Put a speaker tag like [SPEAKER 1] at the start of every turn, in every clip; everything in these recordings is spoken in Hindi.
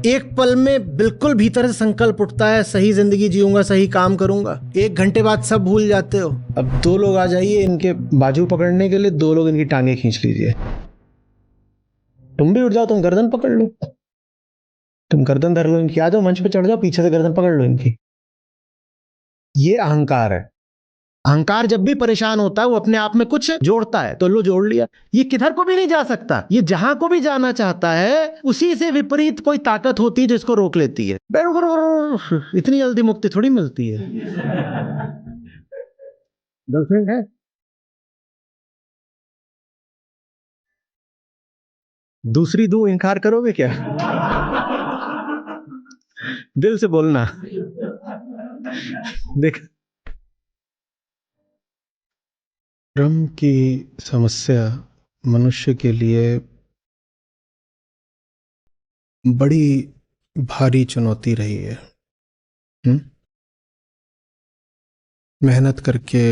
[SPEAKER 1] एक पल में बिल्कुल भीतर से संकल्प उठता है, सही जिंदगी जीऊंगा, सही काम करूंगा। 1 घंटे बाद सब भूल जाते हो। अब 2 लोग आ जाइए इनके बाजू पकड़ने के लिए, 2 लोग इनकी टांगे खींच लीजिए। तुम भी उठ जाओ, तुम गर्दन पकड़ लो, तुम गर्दन धर लो इनकी, आ जाओ मंच पे चढ़ जाओ, पीछे से गर्दन पकड़ लो इनकी। ये अहंकार है। अहंकार जब भी परेशान होता है वो अपने आप में कुछ जोड़ता है, तो लो जोड़ लिया। ये किधर को भी नहीं जा सकता, ये जहां को भी जाना चाहता है उसी से विपरीत कोई ताकत होती है जिसको रोक लेती है। इतनी जल्दी मुक्ति थोड़ी मिलती है। गर्लफ्रेंड है? दूसरी दो इनकार करोगे क्या? दिल से बोलना। देख, श्रम की समस्या मनुष्य के लिए बड़ी भारी चुनौती रही है। मेहनत करके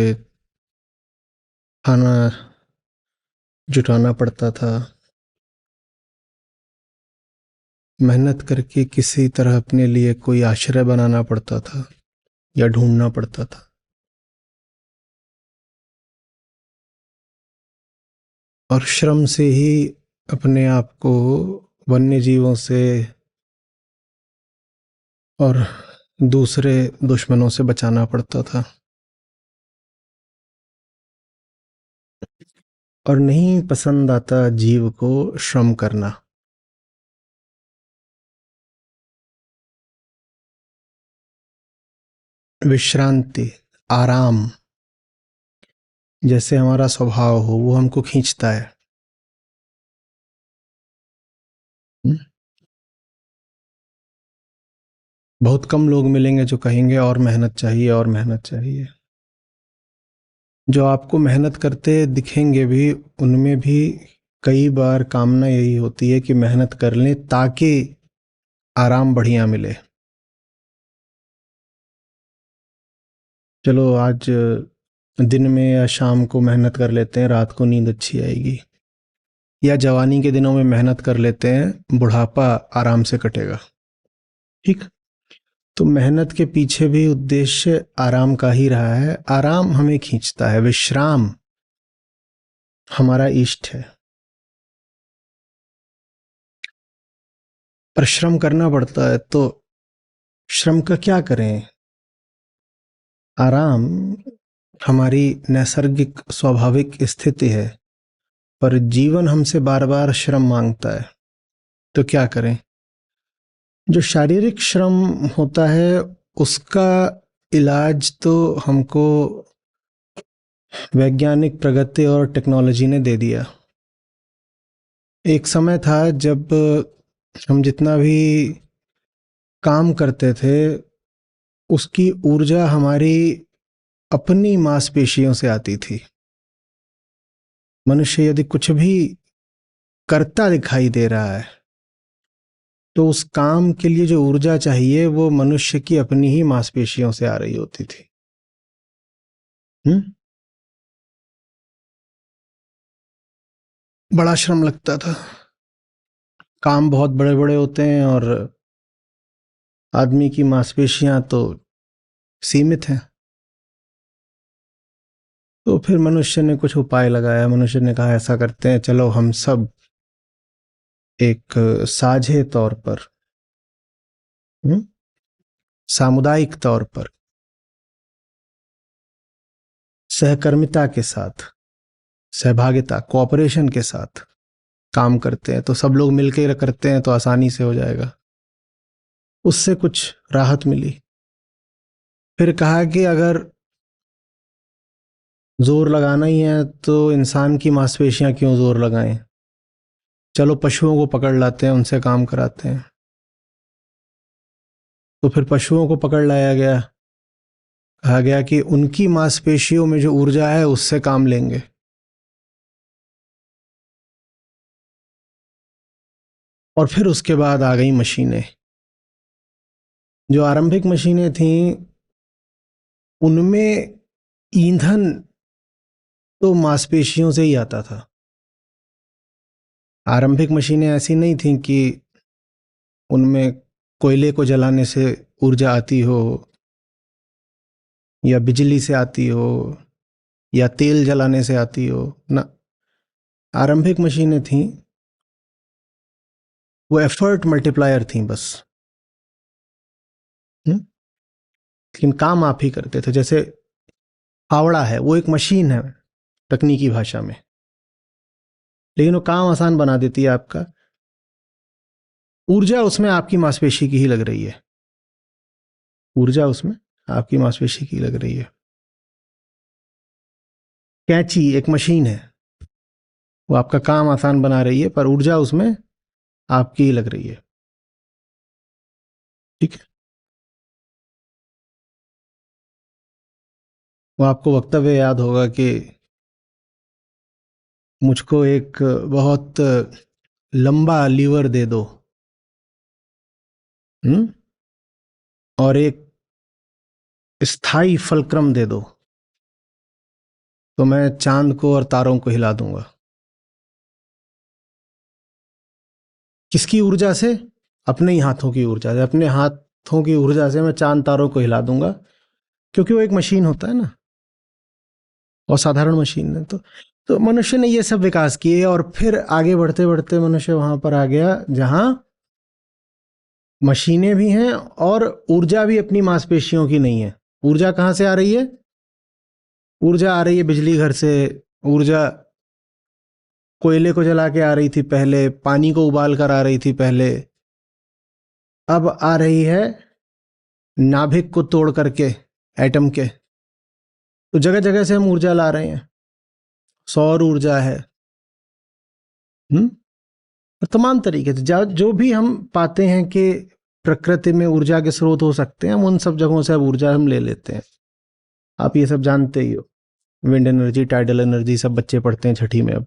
[SPEAKER 1] खाना जुटाना पड़ता था, मेहनत करके किसी तरह अपने लिए कोई आश्रय बनाना पड़ता था या ढूंढना पड़ता था। और श्रम से ही अपने आप को वन्य जीवों से और दूसरे दुश्मनों से बचाना पड़ता था। और नहीं पसंद आता जीव को श्रम करना। विश्रांति, आराम जैसे हमारा स्वभाव हो वो हमको खींचता है। बहुत कम लोग मिलेंगे जो कहेंगे और मेहनत चाहिए और मेहनत चाहिए। जो आपको मेहनत करते दिखेंगे भी, उनमें भी कई बार कामना यही होती है कि मेहनत कर लें ताकि आराम बढ़िया मिले। चलो आज दिन में या शाम को मेहनत कर लेते हैं, रात को नींद अच्छी आएगी। या जवानी के दिनों में मेहनत कर लेते हैं, बुढ़ापा आराम से कटेगा। ठीक। तो मेहनत के पीछे भी उद्देश्य आराम का ही रहा है। आराम हमें खींचता है, विश्राम हमारा इष्ट है। पर श्रम करना पड़ता है, तो श्रम का क्या करें? आराम हमारी नैसर्गिक स्वाभाविक स्थिति है, पर जीवन हमसे बार बार श्रम मांगता है, तो क्या करें? जो शारीरिक श्रम होता है उसका इलाज तो हमको वैज्ञानिक प्रगति और टेक्नोलॉजी ने दे दिया। एक समय था जब हम जितना भी काम करते थे उसकी ऊर्जा हमारी अपनी मांसपेशियों से आती थी। मनुष्य यदि कुछ भी करता दिखाई दे रहा है तो उस काम के लिए जो ऊर्जा चाहिए वो मनुष्य की अपनी ही मांसपेशियों से आ रही होती थी। बड़ा श्रम लगता था, काम बहुत बड़े बड़े होते हैं और आदमी की मांसपेशियां तो सीमित हैं। तो फिर मनुष्य ने कुछ उपाय लगाया। मनुष्य ने कहा ऐसा करते हैं, चलो हम सब एक साझे तौर पर, सामुदायिक तौर पर, सहकर्मिता के साथ, सहभागिता, कोऑपरेशन के साथ काम करते हैं। तो सब लोग मिलकर करते हैं तो आसानी से हो जाएगा। उससे कुछ राहत मिली। फिर कहा कि अगर जोर लगाना ही है तो इंसान की मांसपेशियां क्यों जोर लगाएं, चलो पशुओं को पकड़ लाते हैं, उनसे काम कराते हैं। तो फिर पशुओं को पकड़ लाया गया। कहा गया कि उनकी मांसपेशियों में जो ऊर्जा है उससे काम लेंगे। और फिर उसके बाद आ गई मशीनें। जो आरंभिक मशीनें थीं उनमें ईंधन तो मांसपेशियों से ही आता था। आरंभिक मशीनें ऐसी नहीं थीं कि उनमें कोयले को जलाने से ऊर्जा आती हो, या बिजली से आती हो, या तेल जलाने से आती हो ना। आरंभिक मशीनें थीं, वो एफर्ट मल्टीप्लायर थीं बस। लेकिन काम आप ही करते थे। जैसे फावड़ा है, वो एक मशीन है तकनीकी भाषा में, लेकिन वो काम आसान बना देती है आपका। ऊर्जा उसमें आपकी मांसपेशी की ही लग रही है, ऊर्जा उसमें आपकी मांसपेशी की लग रही है। कैंची एक मशीन है, वो आपका काम आसान बना रही है, पर ऊर्जा उसमें आपकी ही लग रही है। ठीक है। वो आपको वक्तव्य याद होगा कि मुझको एक बहुत लंबा लीवर दे दो, और एक स्थायी फलक्रम दे दो, तो मैं चांद को और तारों को हिला दूंगा। किसकी ऊर्जा से? अपने ही हाथों की ऊर्जा से। अपने हाथों की ऊर्जा से मैं चांद तारों को हिला दूंगा, क्योंकि वो एक मशीन होता है ना, और साधारण मशीन है। तो मनुष्य ने ये सब विकास किए, और फिर आगे बढ़ते बढ़ते मनुष्य वहां पर आ गया जहां मशीनें भी हैं और ऊर्जा भी अपनी मांसपेशियों की नहीं है। ऊर्जा कहां से आ रही है? ऊर्जा आ रही है बिजली घर से, ऊर्जा कोयले को जला के आ रही थी पहले, पानी को उबाल कर आ रही थी पहले, अब आ रही है नाभिक को तोड़ करके, एटम के। तो जगह जगह से हम ऊर्जा ला रहे हैं। सौर ऊर्जा है, और तमाम तरीके से जो भी हम पाते हैं कि प्रकृति में ऊर्जा के स्रोत हो सकते हैं, हम उन सब जगहों से अब ऊर्जा हम ले लेते हैं। आप ये सब जानते ही हो, विंड एनर्जी, टाइडल एनर्जी, सब बच्चे पढ़ते हैं छठी में अब।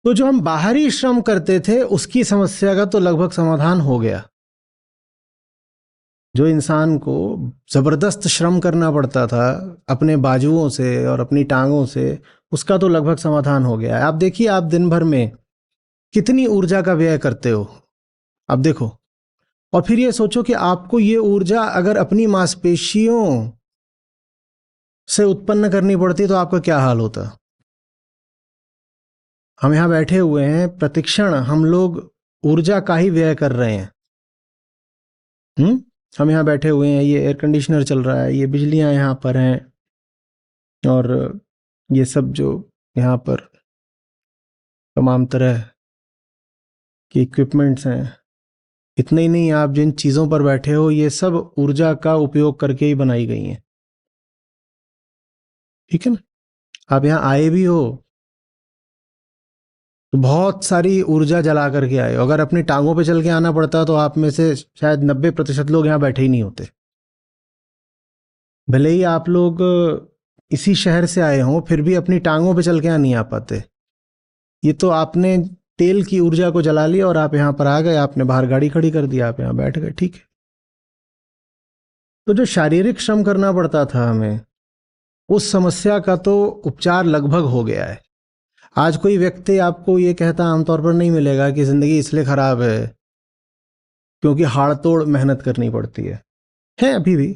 [SPEAKER 1] तो जो हम बाहरी श्रम करते थे उसकी समस्या का तो लगभग समाधान हो गया। जो इंसान को जबरदस्त श्रम करना पड़ता था अपने बाजुओं से और अपनी टांगों से, उसका तो लगभग समाधान हो गया है। आप देखिए, आप दिन भर में कितनी ऊर्जा का व्यय करते हो, आप देखो। और फिर ये सोचो कि आपको ये ऊर्जा अगर अपनी मांसपेशियों से उत्पन्न करनी पड़ती तो आपका क्या हाल होता। हम यहां बैठे हुए हैं, प्रतिक्षण हम लोग ऊर्जा का ही व्यय कर रहे हैं। हम यहाँ बैठे हुए हैं, ये एयर कंडीशनर चल रहा है, ये बिजलियां यहाँ पर हैं, और ये सब जो यहाँ पर तमाम तरह के इक्विपमेंट्स हैं। इतना ही नहीं, आप जिन चीज़ों पर बैठे हो ये सब ऊर्जा का उपयोग करके ही बनाई गई हैं। ठीक है ना। आप यहाँ आए भी हो तो बहुत सारी ऊर्जा जला करके आए हो। अगर अपनी टांगों पे चल के आना पड़ता तो आप में से शायद 90% लोग यहाँ बैठे ही नहीं होते। भले ही आप लोग इसी शहर से आए हों, फिर भी अपनी टांगों पे चल के यहाँ नहीं आ पाते। ये तो आपने तेल की ऊर्जा को जला लिया और आप यहाँ पर आ गए, आपने बाहर गाड़ी खड़ी कर दी, आप यहाँ बैठ गए। ठीक है। तो जो शारीरिक श्रम करना पड़ता था हमें, उस समस्या का तो उपचार लगभग हो गया है। आज कोई व्यक्ति आपको ये कहता आमतौर पर नहीं मिलेगा कि जिंदगी इसलिए खराब है क्योंकि हाड़तोड़ मेहनत करनी पड़ती है अभी भी,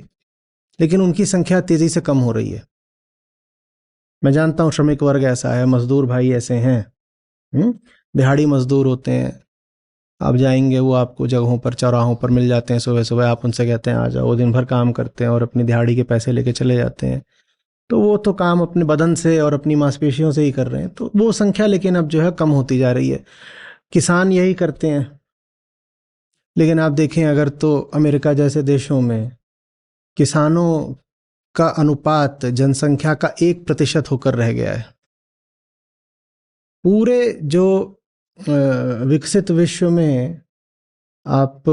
[SPEAKER 1] लेकिन उनकी संख्या तेजी से कम हो रही है। मैं जानता हूं श्रमिक वर्ग ऐसा है, मजदूर भाई ऐसे हैं, दिहाड़ी मजदूर होते हैं। आप जाएंगे, वो आपको जगहों पर, चौराहों पर मिल जाते हैं सुबह सुबह, आप उनसे कहते हैं आ जाओ। वो दिन भर काम करते हैं और अपनी दिहाड़ी के पैसे लेके चले जाते हैं। तो वो तो काम अपने बदन से और अपनी मांसपेशियों से ही कर रहे हैं। तो वो संख्या लेकिन अब जो है कम होती जा रही है। किसान यही करते हैं। लेकिन आप देखें अगर, तो अमेरिका जैसे देशों में किसानों का अनुपात जनसंख्या का 1% होकर रह गया है। पूरे जो विकसित विश्व में आप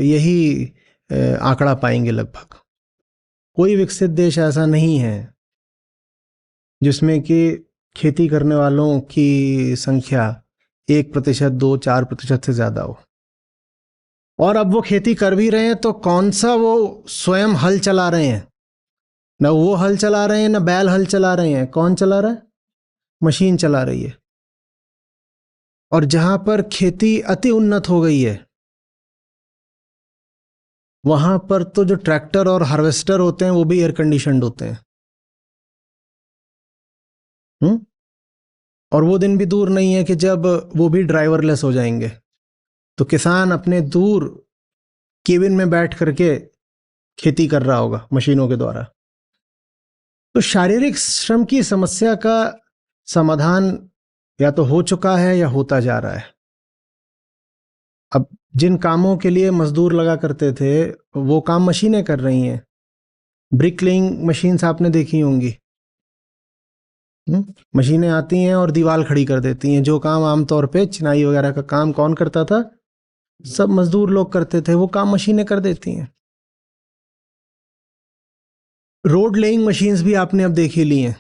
[SPEAKER 1] यही आंकड़ा पाएंगे। लगभग कोई विकसित देश ऐसा नहीं है जिसमें कि खेती करने वालों की संख्या 1%, 2-4% से ज्यादा हो। और अब वो खेती कर भी रहे हैं तो कौन सा वो स्वयं हल चला रहे हैं? ना वो हल चला रहे हैं, ना बैल हल चला रहे हैं। कौन चला रहा है? मशीन चला रही है। और जहां पर खेती अति उन्नत हो गई है वहां पर तो जो ट्रैक्टर और हार्वेस्टर होते हैं वो भी एयर कंडीशनड होते हैं। हम्म। और वो दिन भी दूर नहीं है कि जब वो भी ड्राइवरलेस हो जाएंगे, तो किसान अपने दूर केबिन में बैठ करके खेती कर रहा होगा मशीनों के द्वारा। तो शारीरिक श्रम की समस्या का समाधान या तो हो चुका है या होता जा रहा है। अब जिन कामों के लिए मजदूर लगा करते थे वो काम मशीनें कर रही हैं। ब्रिक लेइंग मशीन्स आपने देखी होंगी। मशीनें आती हैं और दीवार खड़ी कर देती हैं। जो काम आमतौर पे चिनाई वगैरह का काम कौन करता था, सब मजदूर लोग करते थे, वो काम मशीनें कर देती हैं। रोड लेइंग मशीन्स भी आपने अब देखी ली हैं,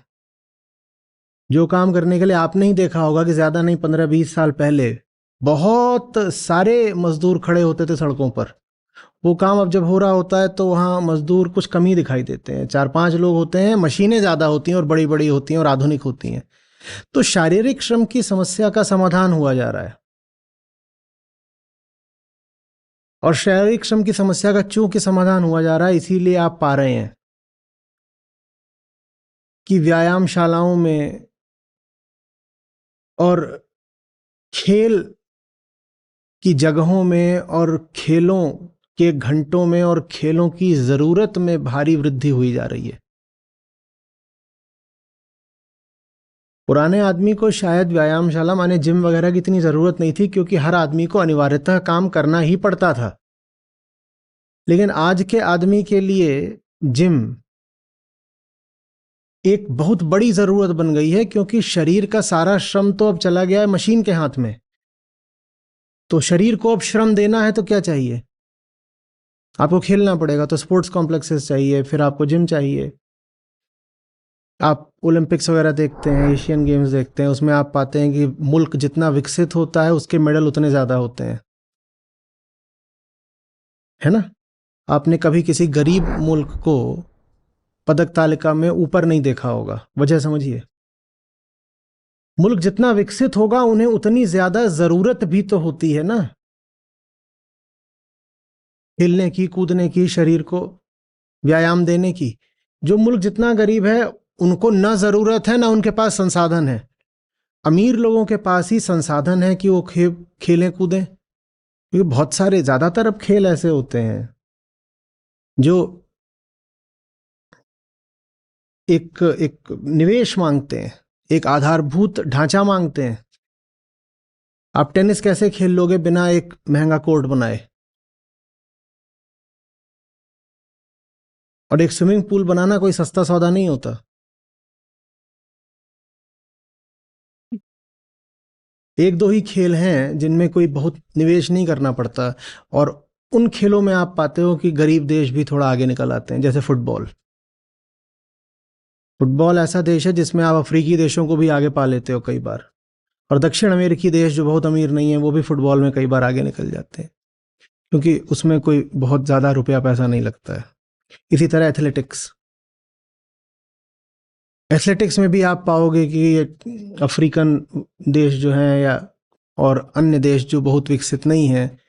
[SPEAKER 1] जो काम करने के लिए आपने ही देखा होगा कि ज़्यादा नहीं 15-20 साल पहले बहुत सारे मजदूर खड़े होते थे सड़कों पर। वो काम अब जब हो रहा होता है तो वहाँ मजदूर कुछ कम ही दिखाई देते हैं, 4-5 लोग होते हैं, मशीनें ज़्यादा होती हैं और बड़ी बड़ी होती हैं और आधुनिक होती हैं। तो शारीरिक श्रम की समस्या का समाधान हुआ जा रहा है। और शारीरिक श्रम की समस्या का चूंकि समाधान हुआ जा रहा है, इसीलिए आप पा रहे हैं कि व्यायामशालाओं में और खेल की जगहों में और खेलों के घंटों में और खेलों की ज़रूरत में भारी वृद्धि हुई जा रही है। पुराने आदमी को शायद व्यायामशाला माने जिम वगैरह की इतनी ज़रूरत नहीं थी, क्योंकि हर आदमी को अनिवार्यतः काम करना ही पड़ता था। लेकिन आज के आदमी के लिए जिम एक बहुत बड़ी ज़रूरत बन गई है, क्योंकि शरीर का सारा श्रम तो अब चला गया है मशीन के हाथ में। तो शरीर को अब श्रम देना है तो क्या चाहिए? आपको खेलना पड़ेगा, तो स्पोर्ट्स कॉम्प्लेक्सेस चाहिए, फिर आपको जिम चाहिए। आप ओलंपिक्स वगैरह देखते हैं, एशियन गेम्स देखते हैं, उसमें आप पाते हैं कि मुल्क जितना विकसित होता है उसके मेडल उतने ज़्यादा होते हैं, है ना? आपने कभी किसी गरीब मुल्क को पदक तालिका में ऊपर नहीं देखा होगा। वजह समझिए, मुल्क जितना विकसित होगा उन्हें उतनी ज़्यादा ज़रूरत भी तो होती है ना, खेलने की, कूदने की, शरीर को व्यायाम देने की। जो मुल्क जितना गरीब है उनको ना ज़रूरत है ना उनके पास संसाधन है। अमीर लोगों के पास ही संसाधन है कि वो खेलें कूदें, क्योंकि बहुत सारे, ज़्यादातर अब खेल ऐसे होते हैं जो एक एक निवेश मांगते हैं, एक आधारभूत ढांचा मांगते हैं। आप टेनिस कैसे खेल लोगे बिना एक महंगा कोर्ट बनाए? और एक स्विमिंग पूल बनाना कोई सस्ता सौदा नहीं होता। एक दो ही खेल हैं जिनमें कोई बहुत निवेश नहीं करना पड़ता, और उन खेलों में आप पाते हो कि गरीब देश भी थोड़ा आगे निकल आते हैं, जैसे फुटबॉल। फुटबॉल ऐसा देश है जिसमें आप अफ्रीकी देशों को भी आगे पा लेते हो कई बार, और दक्षिण अमेरिकी देश जो बहुत अमीर नहीं है वो भी फुटबॉल में कई बार आगे निकल जाते हैं, क्योंकि उसमें कोई बहुत ज़्यादा रुपया पैसा नहीं लगता है। इसी तरह एथलेटिक्स, एथलेटिक्स में भी आप पाओगे कि ये अफ्रीकन देश जो हैं या और अन्य देश जो बहुत विकसित नहीं हैं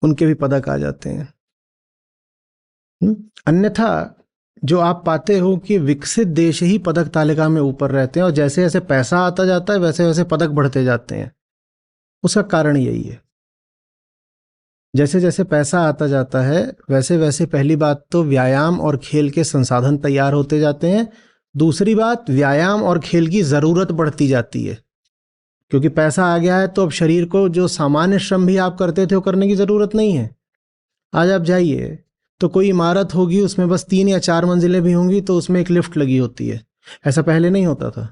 [SPEAKER 1] उनके भी पदक आ जाते हैं। अन्यथा जो आप पाते हो कि विकसित देश ही पदक तालिका में ऊपर रहते हैं, और जैसे जैसे पैसा आता जाता है वैसे वैसे पदक बढ़ते जाते हैं। उसका कारण यही है, जैसे जैसे पैसा आता जाता है वैसे वैसे पहली बात तो व्यायाम और खेल के संसाधन तैयार होते जाते हैं। दूसरी बात, व्यायाम और खेल की ज़रूरत बढ़ती जाती है, क्योंकि पैसा आ गया है तो अब शरीर को जो सामान्य श्रम भी आप करते थे वो करने की ज़रूरत नहीं है। आज आप जाइए तो कोई इमारत होगी, उसमें बस 3 या 4 मंजिलें भी होंगी तो उसमें एक लिफ्ट लगी होती है। ऐसा पहले नहीं होता था।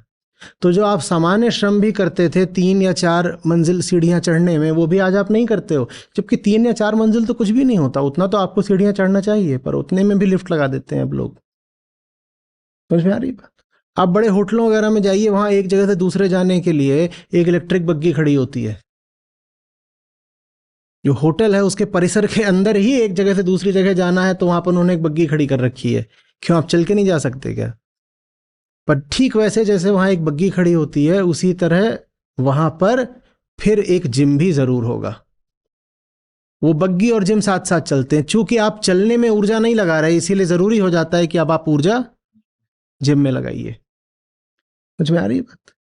[SPEAKER 1] तो जो आप सामान्य श्रम भी करते थे 3 या 4 मंजिल सीढ़ियाँ चढ़ने में, वो भी आज आप नहीं करते हो। जबकि 3 या 4 मंजिल तो कुछ भी नहीं होता, उतना तो आपको सीढ़ियाँ चढ़ना चाहिए, पर उतने में भी लिफ्ट लगा देते हैं अब लोग। समझ में आ रही बात? आप बड़े होटलों वगैरह में जाइए, वहाँ एक जगह से दूसरे जाने के लिए एक इलेक्ट्रिक बग्गी खड़ी होती है। जो होटल है उसके परिसर के अंदर ही एक जगह से दूसरी जगह जाना है तो वहाँ पर उन्होंने एक बग्गी खड़ी कर रखी है। क्यों, आप चल के नहीं जा सकते क्या? पर ठीक वैसे जैसे वहाँ एक बग्गी खड़ी होती है, उसी तरह वहाँ पर फिर एक जिम भी जरूर होगा। वो बग्गी और जिम साथ साथ चलते हैं। चूंकि आप चलने में ऊर्जा नहीं लगा रहे, इसीलिए जरूरी हो जाता है कि अब आप ऊर्जा जिम में लगाइए। समझ में आ रही है बात?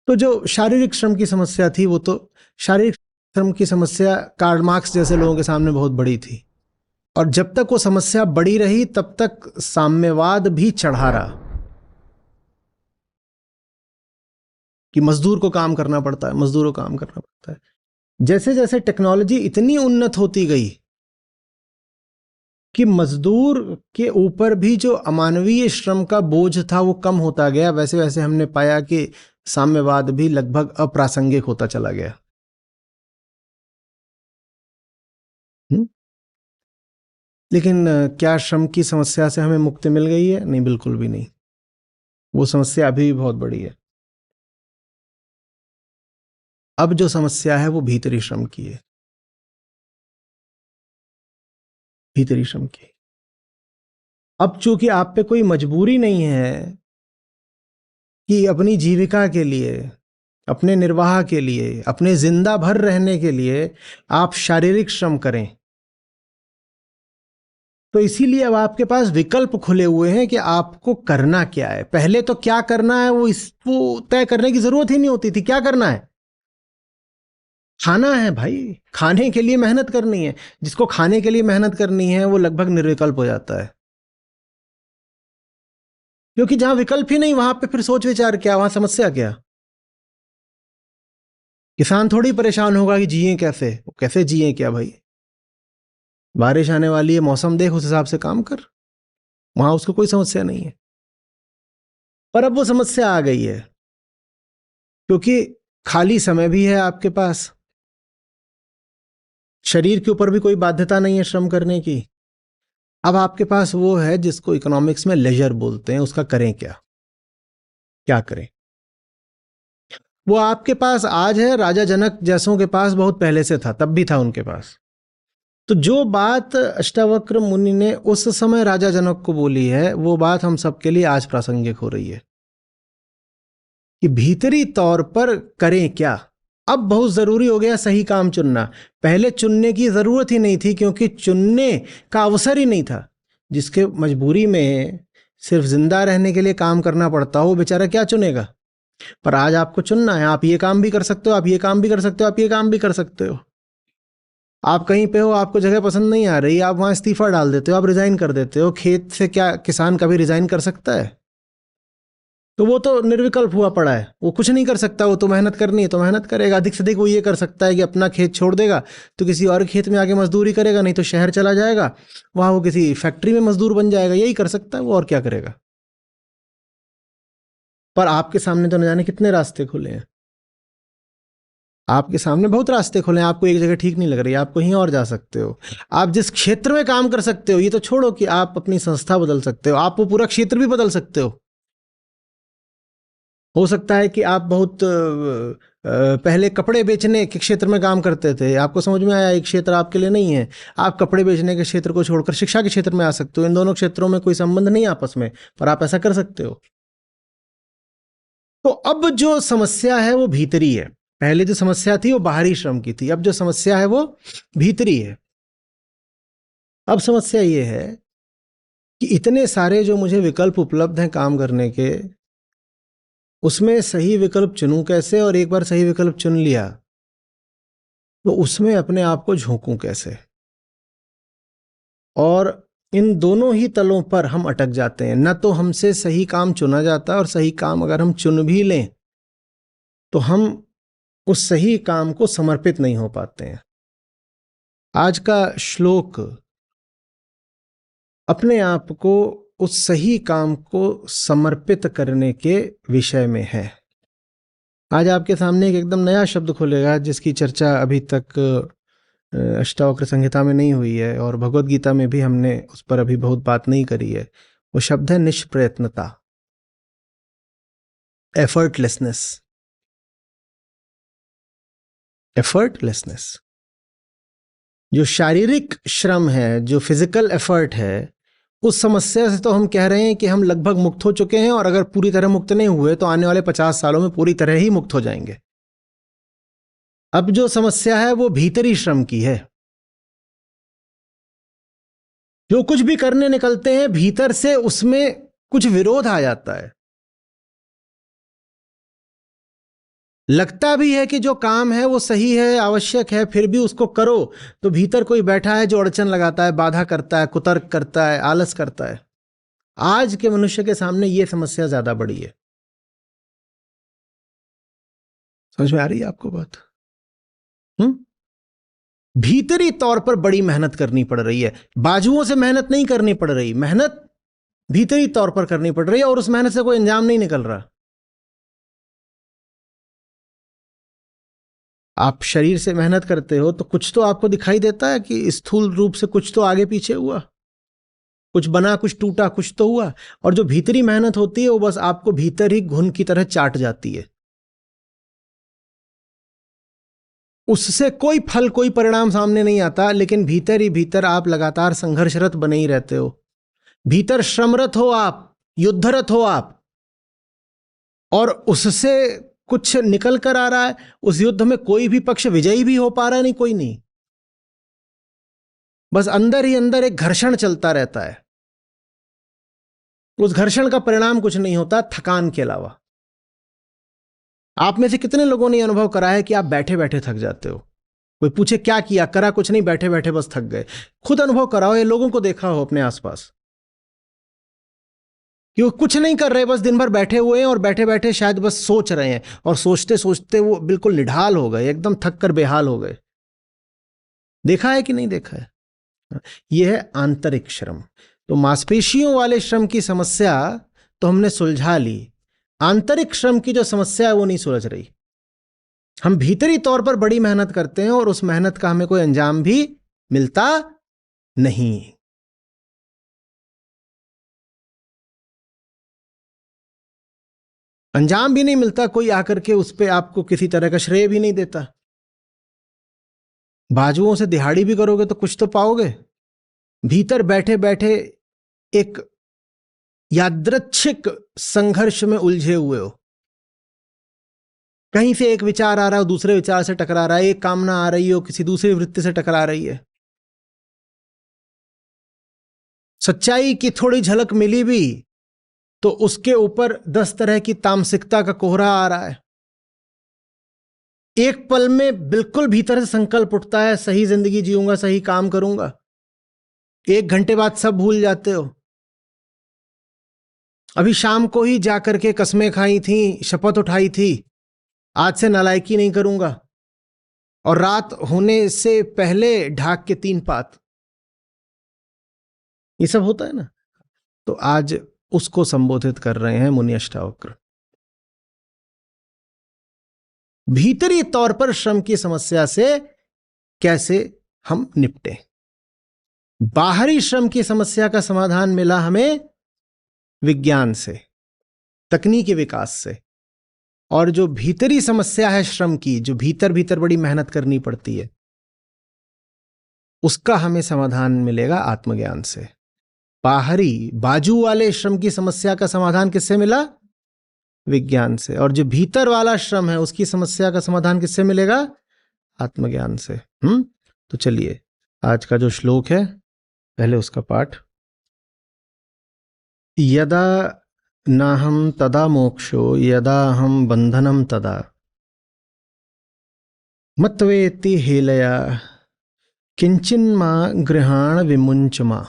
[SPEAKER 1] तो जो शारीरिक श्रम की समस्या थी, वो तो शारीरिक श्रम की समस्या कार्ल मार्क्स जैसे लोगों के सामने बहुत बड़ी थी, और जब तक वो समस्या बड़ी रही तब तक साम्यवाद भी चढ़ा रहा कि मजदूर को काम करना पड़ता है, मजदूरों को काम करना पड़ता है। जैसे जैसे टेक्नोलॉजी इतनी उन्नत होती गई कि मजदूर के ऊपर भी जो अमानवीय श्रम का बोझ था वो कम होता गया, वैसे वैसे हमने पाया कि साम्यवाद भी लगभग अप्रासंगिक होता चला गया। लेकिन क्या श्रम की समस्या से हमें मुक्ति मिल गई है? नहीं, बिल्कुल भी नहीं। वो समस्या अभी भी बहुत बड़ी है। अब जो समस्या है वो भीतरी श्रम की है, भीतरी श्रम की। अब चूंकि आप पे कोई मजबूरी नहीं है कि अपनी जीविका के लिए, अपने निर्वाह के लिए, अपने जिंदा भर रहने के लिए आप शारीरिक श्रम करें, तो इसीलिए अब आपके पास विकल्प खुले हुए हैं कि आपको करना क्या है। पहले तो क्या करना है वो इसको तय करने की जरूरत ही नहीं होती थी। क्या करना है? खाना है भाई, खाने के लिए मेहनत करनी है। जिसको खाने के लिए मेहनत करनी है वो लगभग निर्विकल्प हो जाता है, क्योंकि जहां विकल्प ही नहीं वहां पे फिर सोच विचार क्या, वहां समस्या क्या? किसान थोड़ी परेशान होगा कि जिए कैसे, वो कैसे जिए क्या भाई? बारिश आने वाली है, मौसम देख, उस हिसाब से काम कर, वहां उसको कोई समस्या नहीं है। पर अब वो समस्या आ गई है, क्योंकि खाली समय भी है आपके पास, शरीर के ऊपर भी कोई बाध्यता नहीं है श्रम करने की। अब आपके पास वो है जिसको इकोनॉमिक्स में लेजर बोलते हैं। उसका करें क्या, क्या करें? वो आपके पास आज है, राजा जनक जैसों के पास बहुत पहले से था, तब भी था उनके पास। तो जो बात अष्टावक्र मुनि ने उस समय राजा जनक को बोली है, वो बात हम सबके लिए आज प्रासंगिक हो रही है कि भीतरी तौर पर करें क्या। अब बहुत जरूरी हो गया सही काम चुनना। पहले चुनने की जरूरत ही नहीं थी, क्योंकि चुनने का अवसर ही नहीं था। जिसके मजबूरी में सिर्फ जिंदा रहने के लिए काम करना पड़ता हो, बेचारा क्या चुनेगा? पर आज आपको चुनना है। आप ये काम भी कर सकते हो, आप ये काम भी कर सकते हो, आप ये काम भी कर सकते हो। आप कहीं पे हो, आपको जगह पसंद नहीं आ रही, आप वहां इस्तीफा डाल देते हो, आप रिजाइन कर देते हो। खेत से क्या किसान कभी रिजाइन कर सकता है? तो वो तो निर्विकल्प हुआ पड़ा है, वो कुछ नहीं कर सकता। वो तो मेहनत करनी है तो मेहनत करेगा। अधिक से अधिक वो ये कर सकता है कि अपना खेत छोड़ देगा तो किसी और खेत में आके मजदूरी करेगा, नहीं तो शहर चला जाएगा, वहां वो किसी फैक्ट्री में मजदूर बन जाएगा। यही कर सकता है वो, और क्या करेगा? पर आपके सामने तो न जाने कितने रास्ते खुले हैं। आपके सामने बहुत रास्ते खुले हैं। आपको एक जगह ठीक नहीं लग रही, आप कहीं और जा सकते हो। आप जिस क्षेत्र में काम कर सकते हो, ये तो छोड़ो कि आप अपनी संस्था बदल सकते हो, आप वो पूरा क्षेत्र भी बदल सकते हो सकता है कि आप बहुत पहले कपड़े बेचने के क्षेत्र में काम करते थे, आपको समझ में आया एक क्षेत्र आपके लिए नहीं है, आप कपड़े बेचने के क्षेत्र को छोड़कर शिक्षा के क्षेत्र में आ सकते हो। इन दोनों क्षेत्रों में कोई संबंध नहीं आपस में, पर आप ऐसा कर सकते हो। तो अब जो समस्या है वो भीतरी है। पहले जो समस्या थी वो बाहरी श्रम की थी, अब जो समस्या है वो भीतरी है। अब समस्या ये है कि इतने सारे जो मुझे विकल्प उपलब्ध हैं काम करने के, उसमें सही विकल्प चुनूं कैसे? और एक बार सही विकल्प चुन लिया तो उसमें अपने आप को झोंकूं कैसे? और इन दोनों ही तलों पर हम अटक जाते हैं। न तो हमसे सही काम चुना जाता, और सही काम अगर हम चुन भी लें तो हम उस सही काम को समर्पित नहीं हो पाते हैं। आज का श्लोक अपने आप को उस सही काम को समर्पित करने के विषय में है। आज आपके सामने एक एकदम नया शब्द खुलेगा जिसकी चर्चा अभी तक अष्टावक्र संहिता में नहीं हुई है, और भगवद गीता में भी हमने उस पर अभी बहुत बात नहीं करी है। वो शब्द है निष्प्रयत्नता, एफर्टलेसनेस। एफर्टलेसनेस जो शारीरिक श्रम है, जो फिजिकल एफर्ट है, उस समस्या से तो हम कह रहे हैं कि हम लगभग मुक्त हो चुके हैं, और अगर पूरी तरह मुक्त नहीं हुए तो आने वाले 50 सालों में पूरी तरह ही मुक्त हो जाएंगे। अब जो समस्या है वो भीतरी श्रम की है। जो कुछ भी करने निकलते हैं भीतर से उसमें कुछ विरोध आ जाता है। लगता भी है कि जो काम है वो सही है, आवश्यक है, फिर भी उसको करो तो भीतर कोई बैठा है जो अड़चन लगाता है, बाधा करता है, कुतर्क करता है, आलस करता है। आज के मनुष्य के सामने ये समस्या ज्यादा बड़ी है। समझ में आ रही है आपको बात? भीतरी तौर पर बड़ी मेहनत करनी पड़ रही है, बाजुओं से मेहनत नहीं करनी पड़ रही, मेहनत भीतरी तौर पर करनी पड़ रही है और उस मेहनत से कोई अंजाम नहीं निकल रहा। आप शरीर से मेहनत करते हो तो कुछ तो आपको दिखाई देता है कि स्थूल रूप से कुछ तो आगे पीछे हुआ, कुछ बना, कुछ टूटा, कुछ तो हुआ। और जो भीतरी मेहनत होती है वो बस आपको भीतर ही घुन की तरह चाट जाती है। उससे कोई फल, कोई परिणाम सामने नहीं आता, लेकिन भीतर ही भीतर आप लगातार संघर्षरत बने ही रहते हो। भीतर श्रमरत हो आप, युद्धरत हो आप, और उससे कुछ निकल कर आ रहा है। उस युद्ध में कोई भी पक्ष विजयी भी हो पा रहा है नहीं, कोई नहीं। बस अंदर ही अंदर एक घर्षण चलता रहता है। उस घर्षण का परिणाम कुछ नहीं होता थकान के अलावा। आप में से कितने लोगों ने अनुभव करा है कि आप बैठे बैठे थक जाते हो? कोई पूछे क्या किया, करा कुछ नहीं, बैठे बैठे बस थक गए। खुद अनुभव कराओ, ये लोगों को देखा हो अपने आसपास कि वो कुछ नहीं कर रहे, बस दिन भर बैठे हुए हैं और बैठे बैठे शायद बस सोच रहे हैं, और सोचते सोचते वो बिल्कुल निढाल हो गए, एकदम थक कर बेहाल हो गए। देखा है कि नहीं देखा है? यह है आंतरिक श्रम। तो मांसपेशियों वाले श्रम की समस्या तो हमने सुलझा ली, आंतरिक श्रम की जो समस्या है वो नहीं सुलझ रही। हम भीतरी तौर पर बड़ी मेहनत करते हैं और उस मेहनत का हमें कोई अंजाम भी मिलता नहीं। अंजाम भी नहीं मिलता, कोई आकर के उस पे आपको किसी तरह का श्रेय भी नहीं देता। बाजुओं से दिहाड़ी भी करोगे तो कुछ तो पाओगे। भीतर बैठे बैठे एक यादृच्छिक संघर्ष में उलझे हुए हो। कहीं से एक विचार आ रहा है, दूसरे विचार से टकरा रहा है, एक कामना आ रही हो, किसी दूसरी वृत्ति से टकरा रही है। सच्चाई की थोड़ी झलक मिली भी तो उसके ऊपर 10 तरह की तामसिकता का कोहरा आ रहा है। एक पल में बिल्कुल भीतर से संकल्प उठता है, सही जिंदगी जीऊंगा, सही काम करूंगा। 1 घंटे बाद सब भूल जाते हो। अभी शाम को ही जाकर के कस्में खाई थी, शपथ उठाई थी, आज से नालायकी नहीं करूंगा, और रात होने से पहले ढाक के 3 पात। ये सब होता है ना। तो आज उसको संबोधित कर रहे हैं मुनि अष्टावक्र। भीतरी तौर पर श्रम की समस्या से कैसे हम निपटें। बाहरी श्रम की समस्या का समाधान मिला हमें विज्ञान से, तकनीकी विकास से। और जो भीतरी समस्या है श्रम की, जो भीतर भीतर बड़ी मेहनत करनी पड़ती है, उसका हमें समाधान मिलेगा आत्मज्ञान से। बाहरी बाजू वाले श्रम की समस्या का समाधान किससे मिला? विज्ञान से। और जो भीतर वाला श्रम है उसकी समस्या का समाधान किससे मिलेगा? आत्मज्ञान से। तो चलिए आज का जो श्लोक है पहले उसका पाठ। यदा नाहं तदा मोक्षो यदा हम बंधनम तदा मत्वेति हेलया किंचिन्मा गृहाण विमुंचमा।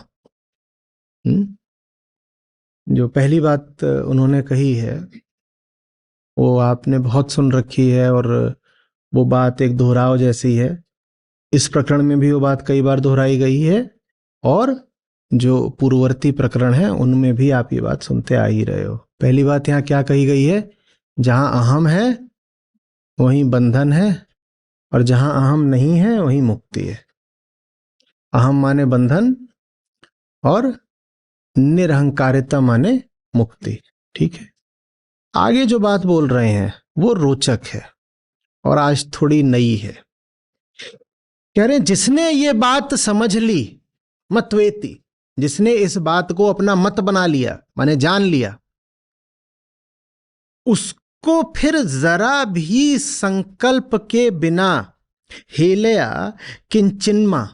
[SPEAKER 1] जो पहली बात उन्होंने कही है वो आपने बहुत सुन रखी है, और वो बात एक दोहराव जैसी है। इस प्रकरण में भी वो बात कई बार दोहराई गई है, और जो पूर्ववर्ती प्रकरण है उनमें भी आप ये बात सुनते आ ही रहे हो। पहली बात यहाँ क्या कही गई है? जहां अहम है वहीं बंधन है, और जहां अहम नहीं है वहीं मुक्ति है। अहम माने बंधन और निरहंकारिता माने मुक्ति। ठीक है। आगे जो बात बोल रहे हैं वो रोचक है और आज थोड़ी नई है। कह रहे हैं जिसने ये बात समझ ली, मतवेति, जिसने इस बात को अपना मत बना लिया, माने जान लिया, उसको फिर जरा भी संकल्प के बिना हेलया किंचिन्मा,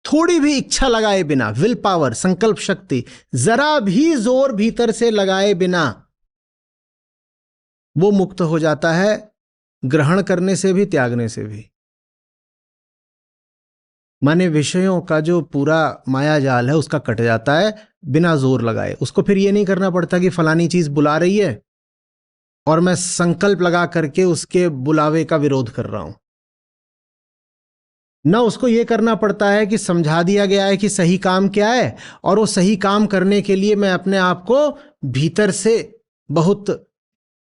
[SPEAKER 1] थोड़ी भी इच्छा लगाए बिना, विल पावर, संकल्प शक्ति, जरा भी जोर भीतर से लगाए बिना वो मुक्त हो जाता है, ग्रहण करने से भी त्यागने से भी। माने विषयों का जो पूरा माया जाल है उसका कट जाता है बिना जोर लगाए। उसको फिर ये नहीं करना पड़ता कि फलानी चीज बुला रही है और मैं संकल्प लगा करके उसके बुलावे का विरोध कर रहा हूं। न उसको यह करना पड़ता है कि समझा दिया गया है कि सही काम क्या है, और वो सही काम करने के लिए मैं अपने आप को भीतर से बहुत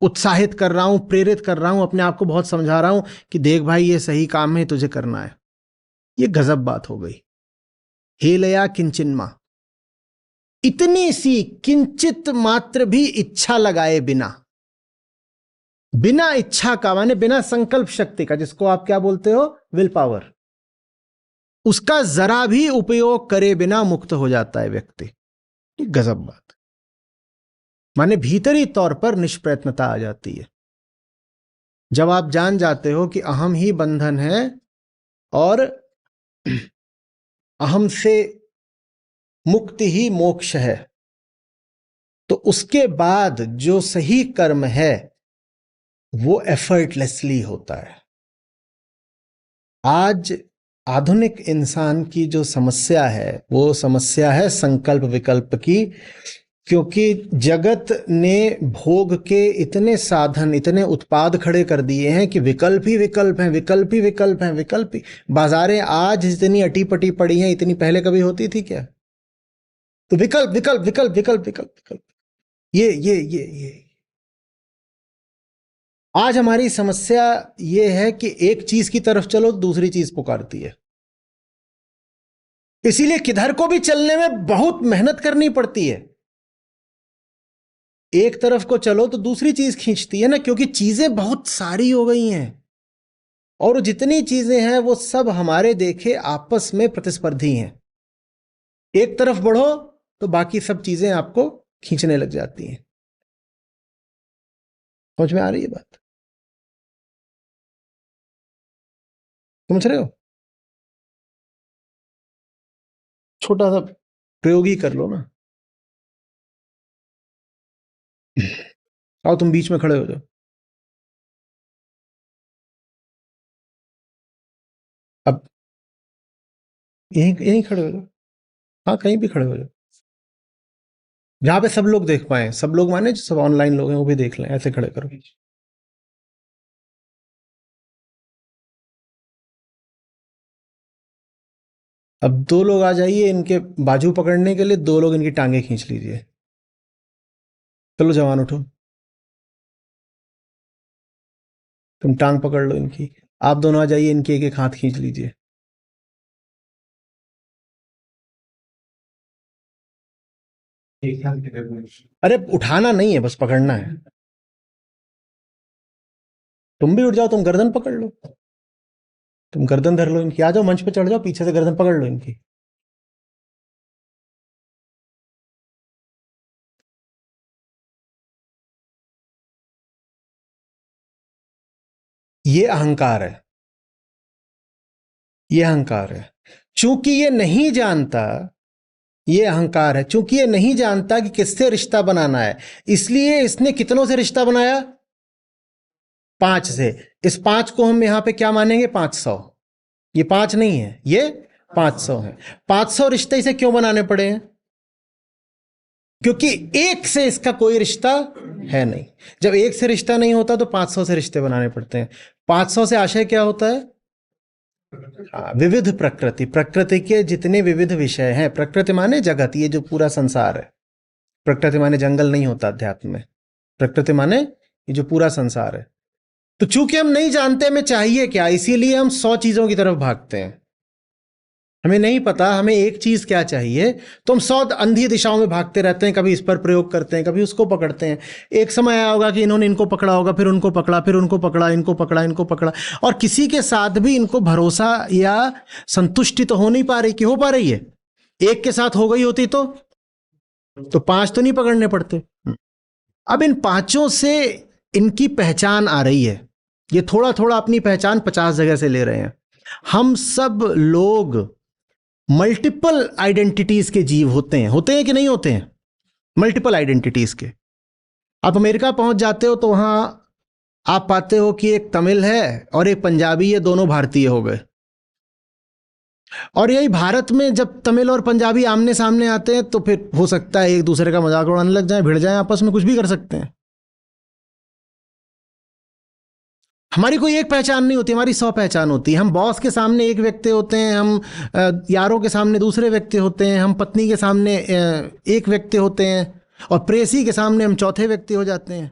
[SPEAKER 1] उत्साहित कर रहा हूं, प्रेरित कर रहा हूं, अपने आप को बहुत समझा रहा हूं कि देख भाई ये सही काम है, तुझे करना है। ये गजब बात हो गई। हेलया किंचिन्मा, इतनी सी किंचित मात्र भी इच्छा लगाए बिना, बिना इच्छा का माने बिना संकल्प शक्ति का, जिसको आप क्या बोलते हो, विल पावर, उसका जरा भी उपयोग करे बिना मुक्त हो जाता है व्यक्ति। ये गजब बात। माने भीतरी तौर पर निष्प्रयत्नता आ जाती है जब आप जान जाते हो कि अहम ही बंधन है और अहम से मुक्ति ही मोक्ष है। तो उसके बाद जो सही कर्म है वो एफर्टलेसली होता है। आज आधुनिक इंसान की जो समस्या है वो समस्या है संकल्प विकल्प की, क्योंकि जगत ने भोग के इतने साधन, इतने उत्पाद खड़े कर दिए हैं कि विकल्प ही विकल्प हैं, विकल्प ही विकल्प हैं, विकल्प ही। बाजारें आज जितनी अटी पटी पड़ी हैं इतनी पहले कभी होती थी क्या? तो विकल्प विकल्प विकल्प विकल्प विकल्प विकल्प, ये आज हमारी समस्या ये है कि एक चीज की तरफ चलो तो दूसरी चीज पुकारती है। इसीलिए किधर को भी चलने में बहुत मेहनत करनी पड़ती है। एक तरफ को चलो तो दूसरी चीज खींचती है ना, क्योंकि चीजें बहुत सारी हो गई हैं और जितनी चीजें हैं वो सब हमारे देखे आपस में प्रतिस्पर्धी हैं। एक तरफ बढ़ो तो बाकी सब चीजें आपको खींचने लग जाती हैं। समझ में आ रही है बात? समझ रहे हो? छोटा सा प्रयोग ही कर लो ना। आओ तुम बीच में खड़े हो जाओ। अब यहीं यहीं खड़े हो जाओ। हाँ कहीं भी खड़े हो जाओ जहां पे सब लोग देख पाए। सब लोग माने जो सब ऑनलाइन लोग हैं वो भी देख लें। ऐसे खड़े करो। अब दो लोग आ जाइए इनके बाजू पकड़ने के लिए, दो लोग इनकी टांगे खींच लीजिए। चलो जवान उठो, तुम टांग पकड़ लो इनकी। आप दोनों आ जाइए, इनके एक एक हाथ खींच लीजिए। अरे उठाना नहीं है, बस पकड़ना है। तुम भी उठ जाओ, तुम गर्दन पकड़ लो, तुम गर्दन धर लो इनकी। आ जाओ मंच पे चढ़ जाओ, पीछे से गर्दन पकड़ लो इनकी। ये अहंकार है, ये अहंकार है। चूंकि ये नहीं जानता, ये अहंकार है, चूंकि ये नहीं जानता कि किससे रिश्ता बनाना है, इसलिए इसने कितनों से रिश्ता बनाया? 5 से। इस 5 को हम यहां पे क्या मानेंगे? 500। ये 5 नहीं है, ये 500 है। 500 रिश्ते इसे क्यों बनाने पड़े हैं? क्योंकि एक से इसका कोई रिश्ता है नहीं। जब एक से रिश्ता नहीं होता तो 500 से रिश्ते बनाने पड़ते हैं। 500 से आशय क्या होता है? विविध प्रकृति। प्रकृति के जितने विविध विषय हैं, प्रकृति माने जगत, ये जो पूरा संसार है। प्रकृति माने जंगल नहीं होता अध्यात्म में, प्रकृति माने ये जो पूरा संसार है। तो चूंकि हम नहीं जानते हमें चाहिए क्या, इसीलिए हम 100 चीजों की तरफ भागते हैं। हमें नहीं पता हमें एक चीज क्या चाहिए, तो हम 100 अंधी दिशाओं में भागते रहते हैं। कभी इस पर प्रयोग करते हैं, कभी उसको पकड़ते हैं। एक समय आया होगा कि इन्होंने इनको पकड़ा होगा, फिर उनको पकड़ा, फिर उनको पकड़ा, इनको पकड़ा, इनको पकड़ा, और किसी के साथ भी इनको भरोसा या संतुष्टि तो हो नहीं पा रही। कि हो पा रही है? एक के साथ हो गई होती तो 5 तो नहीं पकड़ने पड़ते। अब इन 5 से इनकी पहचान आ रही है ये थोड़ा थोड़ा अपनी पहचान 50 जगह से ले रहे हैं। हम सब लोग मल्टीपल आइडेंटिटीज के जीव होते हैं कि नहीं होते हैं? मल्टीपल आइडेंटिटीज के। आप अमेरिका पहुंच जाते हो तो वहां आप पाते हो कि एक तमिल है और एक पंजाबी है, दोनों भारतीय हो गए। और यही भारत में जब तमिल और पंजाबी आमने सामने आते हैं तो फिर हो सकता है एक दूसरे का मजाक उड़ाने लग जाए, भिड़ जाए, आपस में कुछ भी कर सकते हैं। हमारी कोई एक पहचान नहीं होती, हमारी 100 पहचान होती है। हम बॉस के सामने एक व्यक्ति होते हैं, हम यारों के सामने दूसरे व्यक्ति होते हैं, हम पत्नी के सामने एक व्यक्ति होते हैं, और प्रेसी के सामने हम चौथे व्यक्ति हो जाते हैं।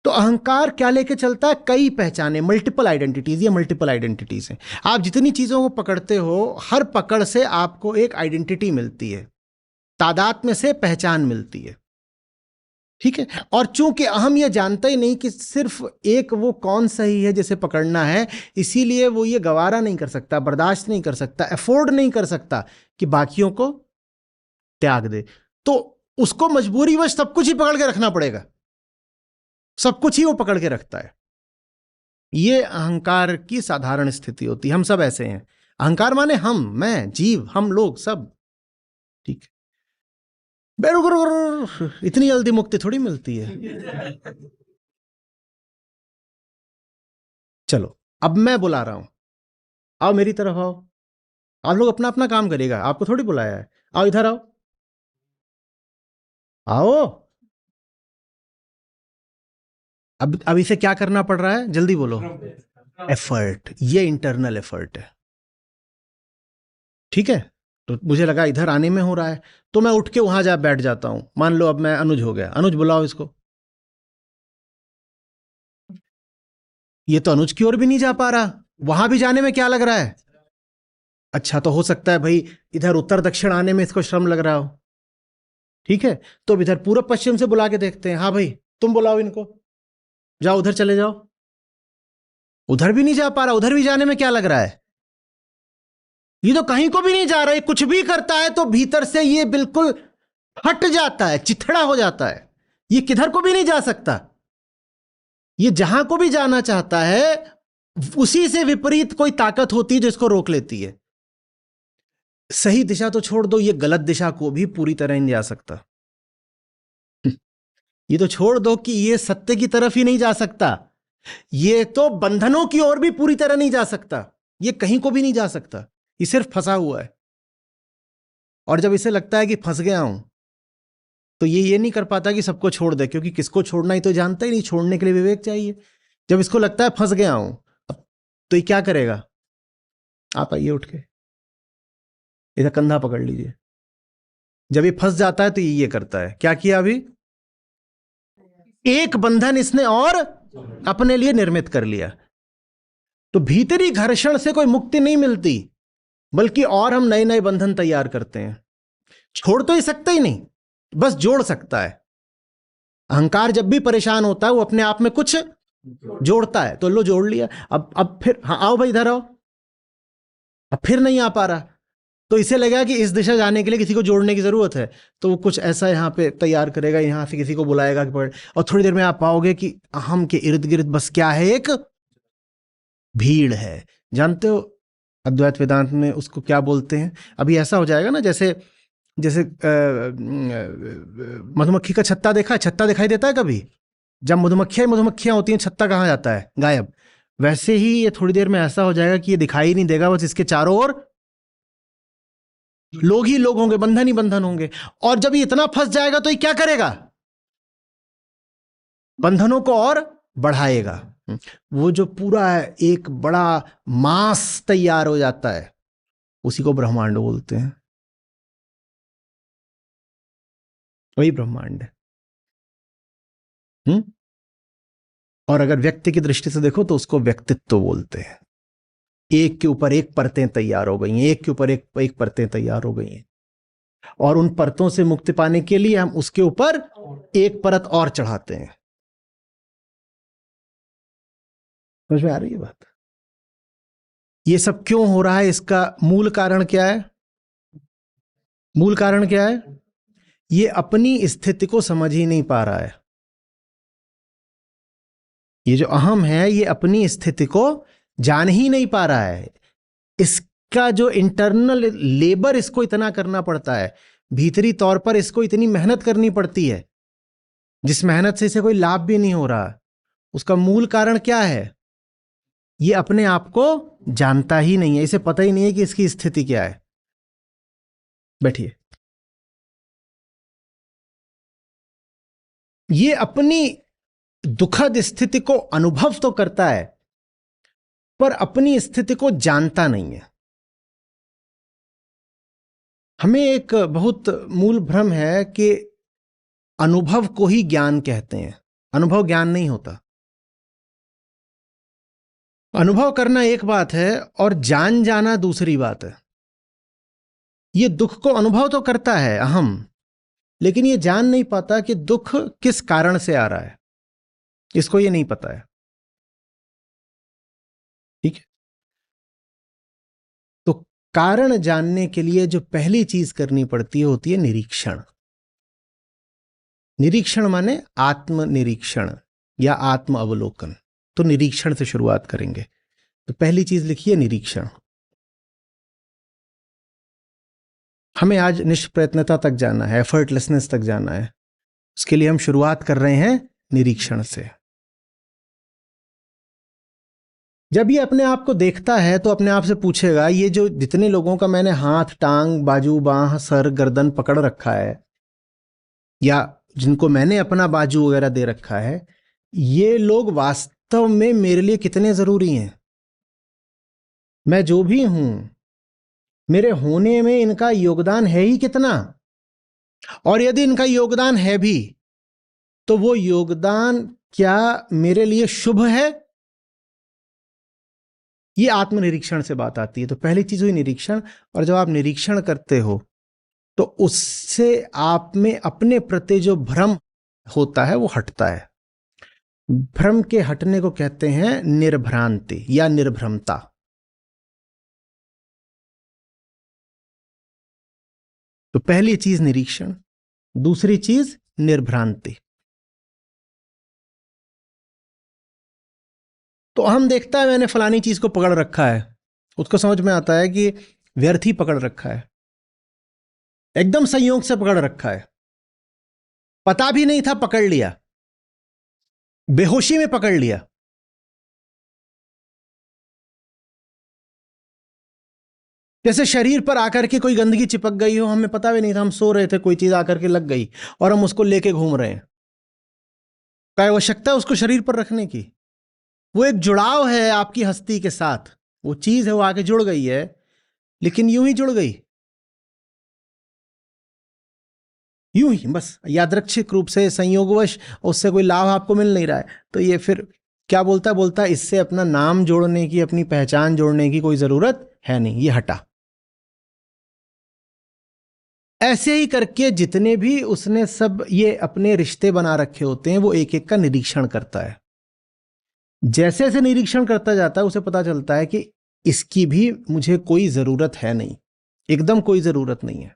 [SPEAKER 1] तो अहंकार क्या लेके चलता है? कई पहचाने, मल्टीपल आइडेंटिटीज। ये मल्टीपल आइडेंटिटीज हैं। आप जितनी चीजों को पकड़ते हो, हर पकड़ से आपको एक आइडेंटिटी मिलती है, तादाद से पहचान मिलती है। ठीक है। और चूंकि हम ये जानते ही नहीं कि सिर्फ एक वो कौन सही है जिसे पकड़ना है, इसीलिए वो ये गवारा नहीं कर सकता, बर्दाश्त नहीं कर सकता, अफोर्ड नहीं कर सकता कि बाकियों को त्याग दे। तो उसको मजबूरीवश सब कुछ ही पकड़ के रखना पड़ेगा, सब कुछ ही वो पकड़ के रखता है। ये अहंकार की साधारण स्थिति होती है। हम सब ऐसे हैं। अहंकार माने हम, मैं, जीव, हम लोग सब। ठीक है। इतनी जल्दी मुक्ति थोड़ी मिलती है। चलो, अब मैं बुला रहा हूं, आओ मेरी तरफ आओ। आप लोग अपना अपना काम करिएगा, आपको थोड़ी बुलाया है। आओ इधर आओ, आओ। अब इसे क्या करना पड़ रहा है? जल्दी बोलो। एफर्ट। ये इंटरनल एफर्ट है। ठीक है। तो मुझे लगा इधर आने में हो रहा है, तो मैं उठ के वहां जा बैठ जाता हूं। मान लो अब मैं अनुज हो गया। अनुज बुलाओ इसको। ये तो अनुज की ओर भी नहीं जा पा रहा, वहां भी जाने में क्या लग रहा है? अच्छा, तो हो सकता है भाई इधर उत्तर दक्षिण आने में इसको श्रम लग रहा हो। ठीक है, तो अब इधर पूर्व पश्चिम से बुला के देखते हैं। हाँ भाई, तुम बुलाओ इनको, जाओ उधर चले जाओ। उधर भी नहीं जा पा रहा, उधर भी जाने में क्या लग रहा है? ये तो कहीं को भी नहीं जा रहा है। कुछ भी करता है तो भीतर से ये बिल्कुल हट जाता है, चिथड़ा हो जाता है। ये किधर को भी नहीं जा सकता। ये जहां को भी जाना चाहता है, उसी से विपरीत कोई ताकत होती है जो इसको रोक लेती है। सही दिशा तो छोड़ दो, ये गलत दिशा को भी पूरी तरह नहीं जा सकता। ये तो छोड़ दो कि ये सत्य की तरफ ही नहीं जा सकता, ये तो बंधनों की ओर भी पूरी तरह नहीं जा सकता। ये कहीं को भी नहीं जा सकता, ये सिर्फ फंसा हुआ है। और जब इसे लगता है कि फंस गया हूं, तो ये नहीं कर पाता कि सबको छोड़ दे, क्योंकि किसको छोड़ना ही तो जानता ही नहीं। छोड़ने के लिए विवेक चाहिए। जब इसको लगता है फंस गया हूं, अब तो ये क्या करेगा? आप आइए उठ के, इधर कंधा पकड़ लीजिए। जब ये फंस जाता है तो ये करता है, क्या किया अभी? एक बंधन इसने और अपने लिए निर्मित कर लिया। तो भीतरी घर्षण से कोई मुक्ति नहीं मिलती, बल्कि और हम नए नए बंधन तैयार करते हैं। छोड़ तो ही सकता ही नहीं, बस जोड़ सकता है। अहंकार जब भी परेशान होता है वो अपने आप में कुछ जोड़ता है, तो लो जोड़ लिया। अब फिर, हाँ आओ भाई इधर आओ। अब फिर नहीं आ पा रहा, तो इसे लगा कि इस दिशा जाने के लिए किसी को जोड़ने की जरूरत है, तो वो कुछ ऐसा यहाँ पे तैयार करेगा, यहाँ से किसी को बुलाएगा कि पढ़। और थोड़ी देर में आप पाओगे कि अहम के इर्द गिर्द बस क्या है? एक भीड़ है। जानते हो अद्वैत वेदांत में उसको क्या बोलते हैं? अभी ऐसा हो जाएगा ना, जैसे जैसे मधुमक्खी का छत्ता देखा है? छत्ता दिखाई देता है कभी? जब मधुमक्खियां होती हैं, छत्ता कहाँ जाता है? गायब। वैसे ही ये थोड़ी देर में ऐसा हो जाएगा कि ये दिखाई नहीं देगा, बस इसके चारों ओर लोग ही लोग होंगे, बंधन ही बंधन होंगे। और जब ये इतना फंस जाएगा तो ये क्या करेगा? बंधनों को और बढ़ाएगा। वो जो पूरा एक बड़ा मास तैयार हो जाता है, उसी को ब्रह्मांड बोलते हैं। वही ब्रह्मांड है। और अगर व्यक्ति की दृष्टि से देखो तो उसको व्यक्तित्व बोलते हैं। एक के ऊपर एक परतें तैयार हो गई हैं, एक के ऊपर एक परतें तैयार हो गई हैं, और उन परतों से मुक्ति पाने के लिए हम उसके ऊपर एक परत और चढ़ाते हैं। समझ में आ रही है बात? ये सब क्यों हो रहा है? इसका मूल कारण क्या है? मूल कारण क्या है? ये अपनी स्थिति को समझ ही नहीं पा रहा है। ये जो अहम है ये अपनी स्थिति को जान ही नहीं पा रहा है। इसका जो इंटरनल लेबर इसको इतना करना पड़ता है, भीतरी तौर पर इसको इतनी मेहनत करनी पड़ती है, जिस मेहनत से इसे कोई लाभ भी नहीं हो रहा। उसका मूल कारण क्या है? ये अपने आप को जानता ही नहीं है, इसे पता ही नहीं है कि इसकी स्थिति क्या है। बैठिए। ये अपनी दुखद स्थिति को अनुभव तो करता है पर अपनी स्थिति को जानता नहीं है। हमें एक बहुत मूल भ्रम है कि अनुभव को ही ज्ञान कहते हैं। अनुभव ज्ञान नहीं होता। अनुभव करना एक बात है और जान जाना दूसरी बात है। ये दुख को अनुभव तो करता है अहम, लेकिन ये जान नहीं पाता कि दुख किस कारण से आ रहा है, इसको ये नहीं पता है। ठीक है, तो कारण जानने के लिए जो पहली चीज करनी पड़ती है होती है निरीक्षण। निरीक्षण माने आत्मनिरीक्षण या आत्म अवलोकन। तो निरीक्षण से शुरुआत करेंगे। तो पहली चीज लिखिए निरीक्षण। हमें आज निष्प्रयत्नता तक जाना है, एफर्टलेसनेस तक जाना है। उसके लिए हम शुरुआत कर रहे हैं निरीक्षण से। जब ये अपने आप को देखता है तो अपने आप से पूछेगा, ये जो जितने लोगों का मैंने हाथ, टांग, बाजू, बांह, सर, गर्दन पकड़ रखा है, या जिनको मैंने अपना बाजू वगैरह दे रखा है, ये लोग वास्तव में मेरे लिए कितने जरूरी हैं? मैं जो भी हूं, मेरे होने में इनका योगदान है ही कितना? और यदि इनका योगदान है भी तो वो योगदान क्या मेरे लिए शुभ है? ये आत्मनिरीक्षण से बात आती है। तो पहली चीज हुई निरीक्षण। और जब आप निरीक्षण करते हो तो उससे आप में अपने प्रति जो भ्रम होता है वो हटता है। भ्रम के हटने को कहते हैं निर्भ्रांति या निर्भ्रमता। तो पहली चीज निरीक्षण, दूसरी चीज निर्भ्रांति। तो हम देखता है मैंने फलानी चीज को पकड़ रखा है, उसको समझ में आता है कि व्यर्थ ही पकड़ रखा है, एकदम संयोग से पकड़ रखा है, पता भी नहीं था, पकड़ लिया, बेहोशी में पकड़ लिया। जैसे शरीर पर आकर के कोई गंदगी चिपक गई हो, हमें पता भी नहीं था, हम सो रहे थे, कोई चीज आकर के लग गई और हम उसको लेके घूम रहे हैं। क्या आवश्यकता है उसको शरीर पर रखने की? वो एक जुड़ाव है आपकी हस्ती के साथ, वो चीज है, वो आके जुड़ गई है, लेकिन यूं ही जुड़ गई, यूं ही बस यादृच्छिक रूप से, संयोगवश, उससे कोई लाभ आपको मिल नहीं रहा है। तो ये फिर क्या बोलता बोलता इससे अपना नाम जोड़ने की, अपनी पहचान जोड़ने की कोई जरूरत है नहीं, ये हटा। ऐसे ही करके जितने भी उसने सब ये अपने रिश्ते बना रखे होते हैं, वो एक एक का निरीक्षण करता है। जैसे जैसे निरीक्षण करता जाता है उसे पता चलता है कि इसकी भी मुझे कोई जरूरत है नहीं, एकदम कोई जरूरत नहीं है,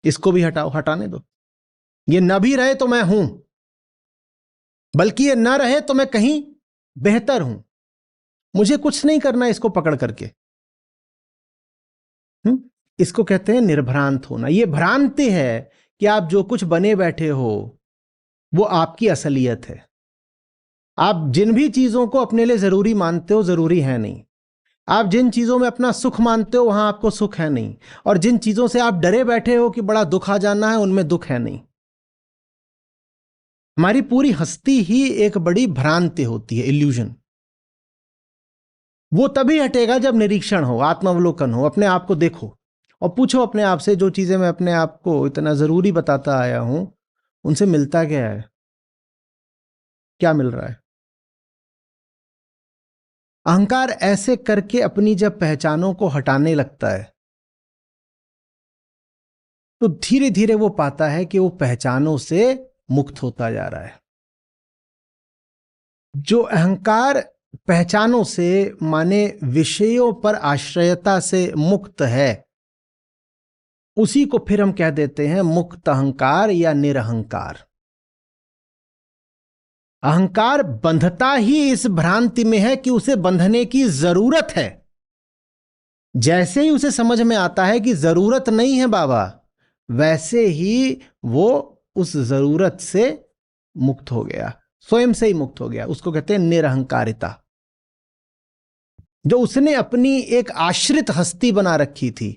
[SPEAKER 1] इसको भी हटाओ, हटाने दो। ये न भी रहे तो मैं हूं, बल्कि ये न रहे तो मैं कहीं बेहतर हूं, मुझे कुछ नहीं करना इसको पकड़ करके। इसको कहते हैं निर्भ्रांत होना। ये भ्रांति है कि आप जो कुछ बने बैठे हो वो आपकी असलियत है। आप जिन भी चीजों को अपने लिए जरूरी मानते हो, जरूरी है नहीं। आप जिन चीजों में अपना सुख मानते हो, वहां आपको सुख है नहीं। और जिन चीजों से आप डरे बैठे हो कि बड़ा दुख आ जाना है, उनमें दुख है नहीं। हमारी पूरी हस्ती ही एक बड़ी भ्रांति होती है, इल्यूजन। वो तभी हटेगा जब निरीक्षण हो, आत्मावलोकन हो, अपने आप को देखो और पूछो अपने आप से, जो चीजें मैं अपने आप को इतना जरूरी बताता आया हूं, उनसे मिलता क्या है, क्या मिल रहा है? अहंकार ऐसे करके अपनी जब पहचानों को हटाने लगता है तो धीरे धीरे वो पाता है कि वो पहचानों से मुक्त होता जा रहा है। जो अहंकार पहचानों से माने विषयों पर आश्रयता से मुक्त है, उसी को फिर हम कह देते हैं मुक्त अहंकार या निरहंकार। अहंकार बंधता ही इस भ्रांति में है कि उसे बंधने की जरूरत है। जैसे ही उसे समझ में आता है कि जरूरत नहीं है बाबा, वैसे ही वो उस जरूरत से मुक्त हो गया, स्वयं से ही मुक्त हो गया। उसको कहते हैं निरहंकारिता। जो उसने अपनी एक आश्रित हस्ती बना रखी थी,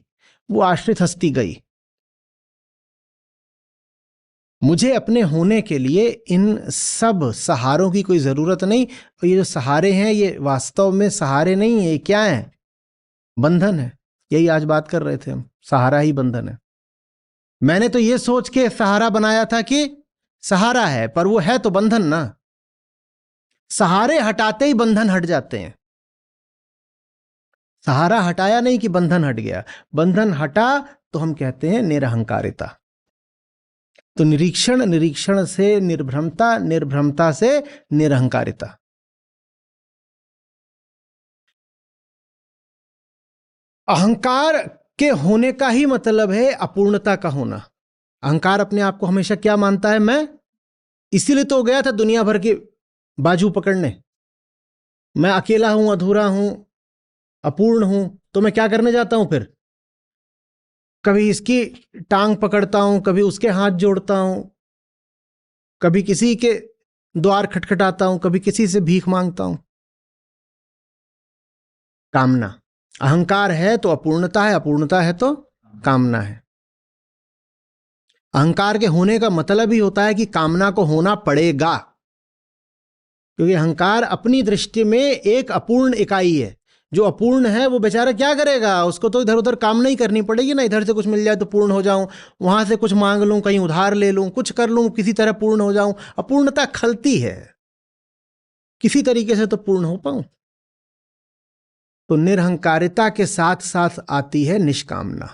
[SPEAKER 1] वो आश्रित हस्ती गई। मुझे अपने होने के लिए इन सब सहारों की कोई जरूरत नहीं। और ये जो सहारे हैं, ये वास्तव में सहारे नहीं है, ये क्या है? बंधन है। यही आज बात कर रहे थे हम, सहारा ही बंधन है। मैंने तो ये सोच के सहारा बनाया था कि सहारा है, पर वो है तो बंधन ना। सहारे हटाते ही बंधन हट जाते हैं। सहारा हटाया नहीं कि बंधन हट गया, बंधन हटा तो हम कहते हैं निरहंकारिता। तो निरीक्षण, निरीक्षण से निर्भ्रमता, निर्भ्रमता से निरहंकारिता। अहंकार के होने का ही मतलब है अपूर्णता का होना। अहंकार अपने आप को हमेशा क्या मानता है? मैं। इसीलिए तो गया था दुनिया भर के बाजू पकड़ने। मैं अकेला हूं, अधूरा हूं, अपूर्ण हूं, तो मैं क्या करने जाता हूं फिर? कभी इसकी टांग पकड़ता हूं, कभी उसके हाथ जोड़ता हूं, कभी किसी के द्वार खटखटाता हूं, कभी किसी से भीख मांगता हूं। कामना। अहंकार है तो अपूर्णता है, अपूर्णता है तो कामना है। अहंकार के होने का मतलब ही होता है कि कामना को होना पड़ेगा, क्योंकि अहंकार अपनी दृष्टि में एक अपूर्ण इकाई है। जो अपूर्ण है वो बेचारा क्या करेगा? उसको तो इधर उधर काम नहीं करनी पड़ेगी ना। इधर से कुछ मिल जाए तो पूर्ण हो जाऊं, वहां से कुछ मांग लूं, कहीं उधार ले लूं, कुछ कर लूं, किसी तरह पूर्ण हो जाऊं। अपूर्णता खलती है, किसी तरीके से तो पूर्ण हो पाऊं। तो निरहंकारिता के साथ साथ आती है निष्कामना।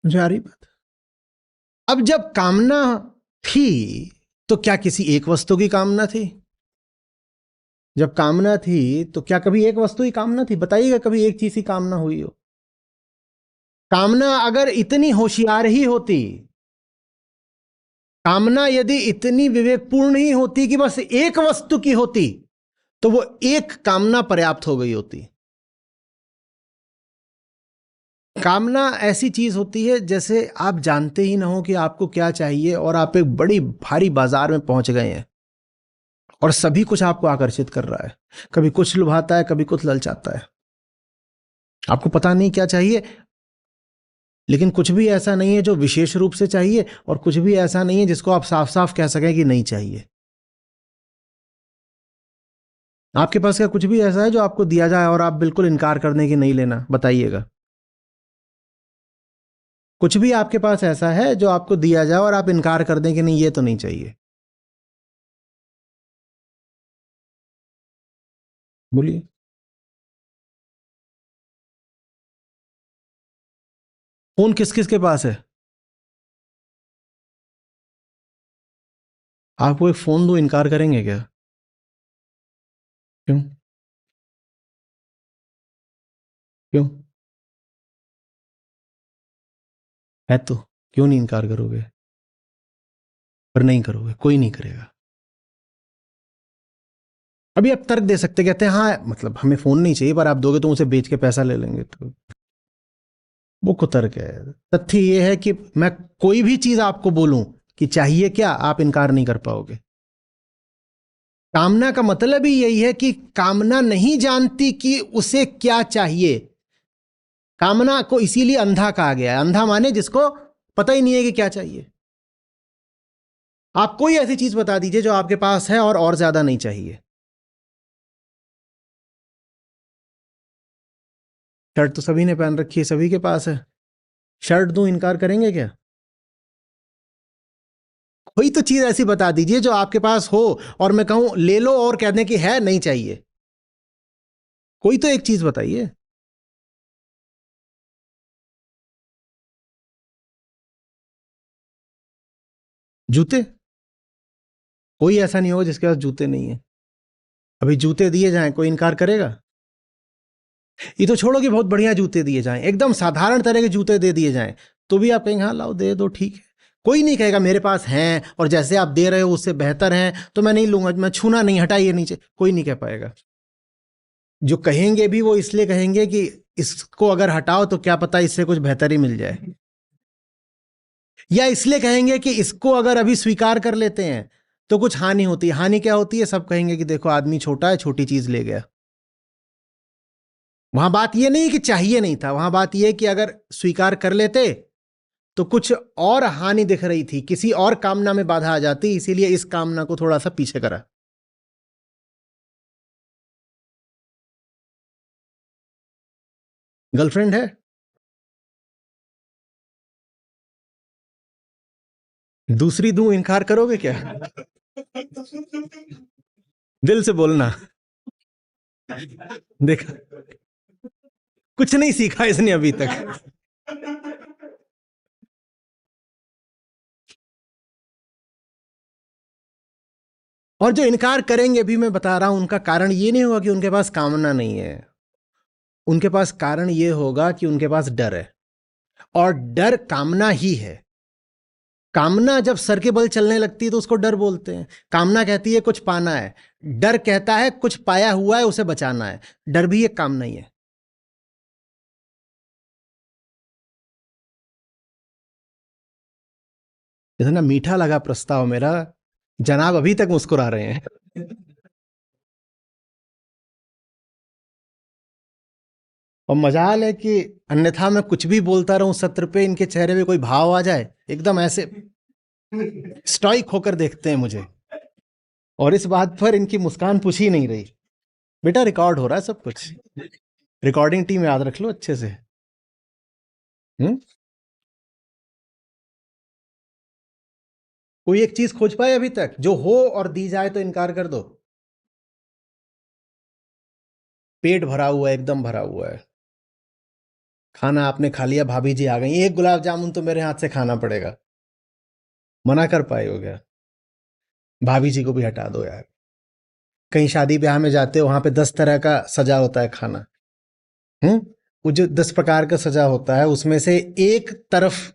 [SPEAKER 1] मुझे आ रही बात? अब जब कामना थी तो क्या किसी एक वस्तु की कामना थी? जब कामना थी तो क्या कभी एक वस्तु की कामना थी? बताइएगा कभी एक चीज की कामना हुई हो? कामना अगर इतनी होशियार ही होती, कामना यदि इतनी विवेकपूर्ण ही होती कि बस एक वस्तु की होती, तो वो एक कामना पर्याप्त हो गई होती। कामना ऐसी चीज होती है जैसे आप जानते ही ना हो कि आपको क्या चाहिए, और आप एक बड़ी भारी बाजार में पहुंच गए हैं और सभी कुछ आपको आकर्षित कर रहा है। कभी कुछ लुभाता है, कभी कुछ ललचाता है। आपको पता नहीं क्या चाहिए, लेकिन कुछ भी ऐसा नहीं है जो विशेष रूप से चाहिए, और कुछ भी ऐसा नहीं है जिसको आप साफ साफ कह सकें कि नहीं चाहिए। आपके पास क्या कुछ भी ऐसा है जो आपको दिया जाए और आप बिल्कुल इनकार करने की नहीं लेना? बताइएगा। कुछ भी आपके पास ऐसा है जो आपको दिया जाए और आप इनकार कर दें कि नहीं, ये तो नहीं चाहिए? बोलिए। फोन किस किस के पास है? आपको एक फोन दो, इनकार करेंगे क्या? क्यों? क्यों है तो क्यों नहीं इनकार करोगे? पर नहीं करोगे, कोई नहीं करेगा। अभी आप तर्क दे सकते, कहते हैं हाँ मतलब हमें फोन नहीं चाहिए, पर आप दोगे तो उसे बेच के पैसा ले लेंगे, तो वो कुतर्क है। तथ्य ये है कि मैं कोई भी चीज आपको बोलूं कि चाहिए क्या, आप इनकार नहीं कर पाओगे। कामना का मतलब ही यही है कि कामना नहीं जानती कि उसे क्या चाहिए। कामना को इसीलिए अंधा कहा गया है। अंधा माने जिसको पता ही नहीं है कि क्या चाहिए। आप कोई ऐसी चीज बता दीजिए जो आपके पास है और ज्यादा नहीं चाहिए। शर्ट तो सभी ने पहन रखी है, सभी के पास है। शर्ट दूं, इनकार करेंगे क्या? कोई तो चीज ऐसी बता दीजिए जो आपके पास हो और मैं कहूं ले लो और कह दें कि है नहीं चाहिए। कोई तो एक चीज बताइए। जूते। कोई ऐसा नहीं होगा जिसके पास जूते नहीं है। अभी जूते दिए जाएं, कोई इनकार करेगा? ये तो छोड़ो कि बहुत बढ़िया जूते दिए जाएं, एकदम साधारण तरह के जूते दे दिए जाएं, तो भी आप कहेंगे हाँ लाओ दे दो, ठीक है। कोई नहीं कहेगा मेरे पास हैं और जैसे आप दे रहे हो उससे बेहतर हैं तो मैं नहीं लूंगा, मैं छूना नहीं, हटाइए नीचे, कोई नहीं कह पाएगा। जो कहेंगे भी वो इसलिए कहेंगे कि इसको अगर हटाओ तो क्या पता इससे कुछ बेहतर ही मिल जाए, या इसलिए कहेंगे कि इसको अगर अभी स्वीकार कर लेते हैं तो कुछ हानि होती है। हानि क्या होती है? सब कहेंगे कि देखो आदमी छोटा है, छोटी चीज ले गया। वहां बात यह नहीं कि चाहिए नहीं था, वहां बात यह कि अगर स्वीकार कर लेते तो कुछ और हानि दिख रही थी, किसी और कामना में बाधा आ जाती, इसीलिए इस कामना को थोड़ा सा पीछे करा। गर्लफ्रेंड है? दूसरी दूं, इनकार करोगे क्या? दिल से बोलना। देखा, कुछ नहीं सीखा इसने अभी तक। और जो इनकार करेंगे भी, मैं बता रहा हूं, उनका कारण ये नहीं होगा कि उनके पास कामना नहीं है, उनके पास कारण ये होगा कि उनके पास डर है, और डर कामना ही है। कामना जब सर के बल चलने लगती है तो उसको डर बोलते हैं। कामना कहती है कुछ पाना है, डर कहता है कुछ पाया हुआ है उसे बचाना है। डर भी एक कामना ही है। इतना मीठा लगा प्रस्ताव मेरा, जनाब अभी तक मुस्कुरा रहे हैं। और मजाल है कि अन्यथा मैं कुछ भी बोलता रहूं सत्र पे, इनके चेहरे पे कोई भाव आ जाए, एकदम ऐसे स्टॉइक होकर देखते हैं मुझे, और इस बात पर इनकी मुस्कान पूछ ही नहीं रही। बेटा रिकॉर्ड हो रहा है सब कुछ, रिकॉर्डिंग टीम याद रख लो अच्छे से। हम्म। कोई एक चीज खोज पाए अभी तक जो हो और दी जाए तो इनकार कर दो? पेट भरा हुआ है, एकदम भरा हुआ है, खाना आपने खा लिया, भाभी जी आ गई, एक गुलाब जामुन तो मेरे हाथ से खाना पड़ेगा, मना कर पाए हो क्या? भाभी जी को भी हटा दो यार। कहीं शादी ब्याह में जाते हो, वहां पे 10 तरह का सजा होता है खाना। हम्म। वो जो 10 प्रकार का सजा होता है उसमें से एक तरफ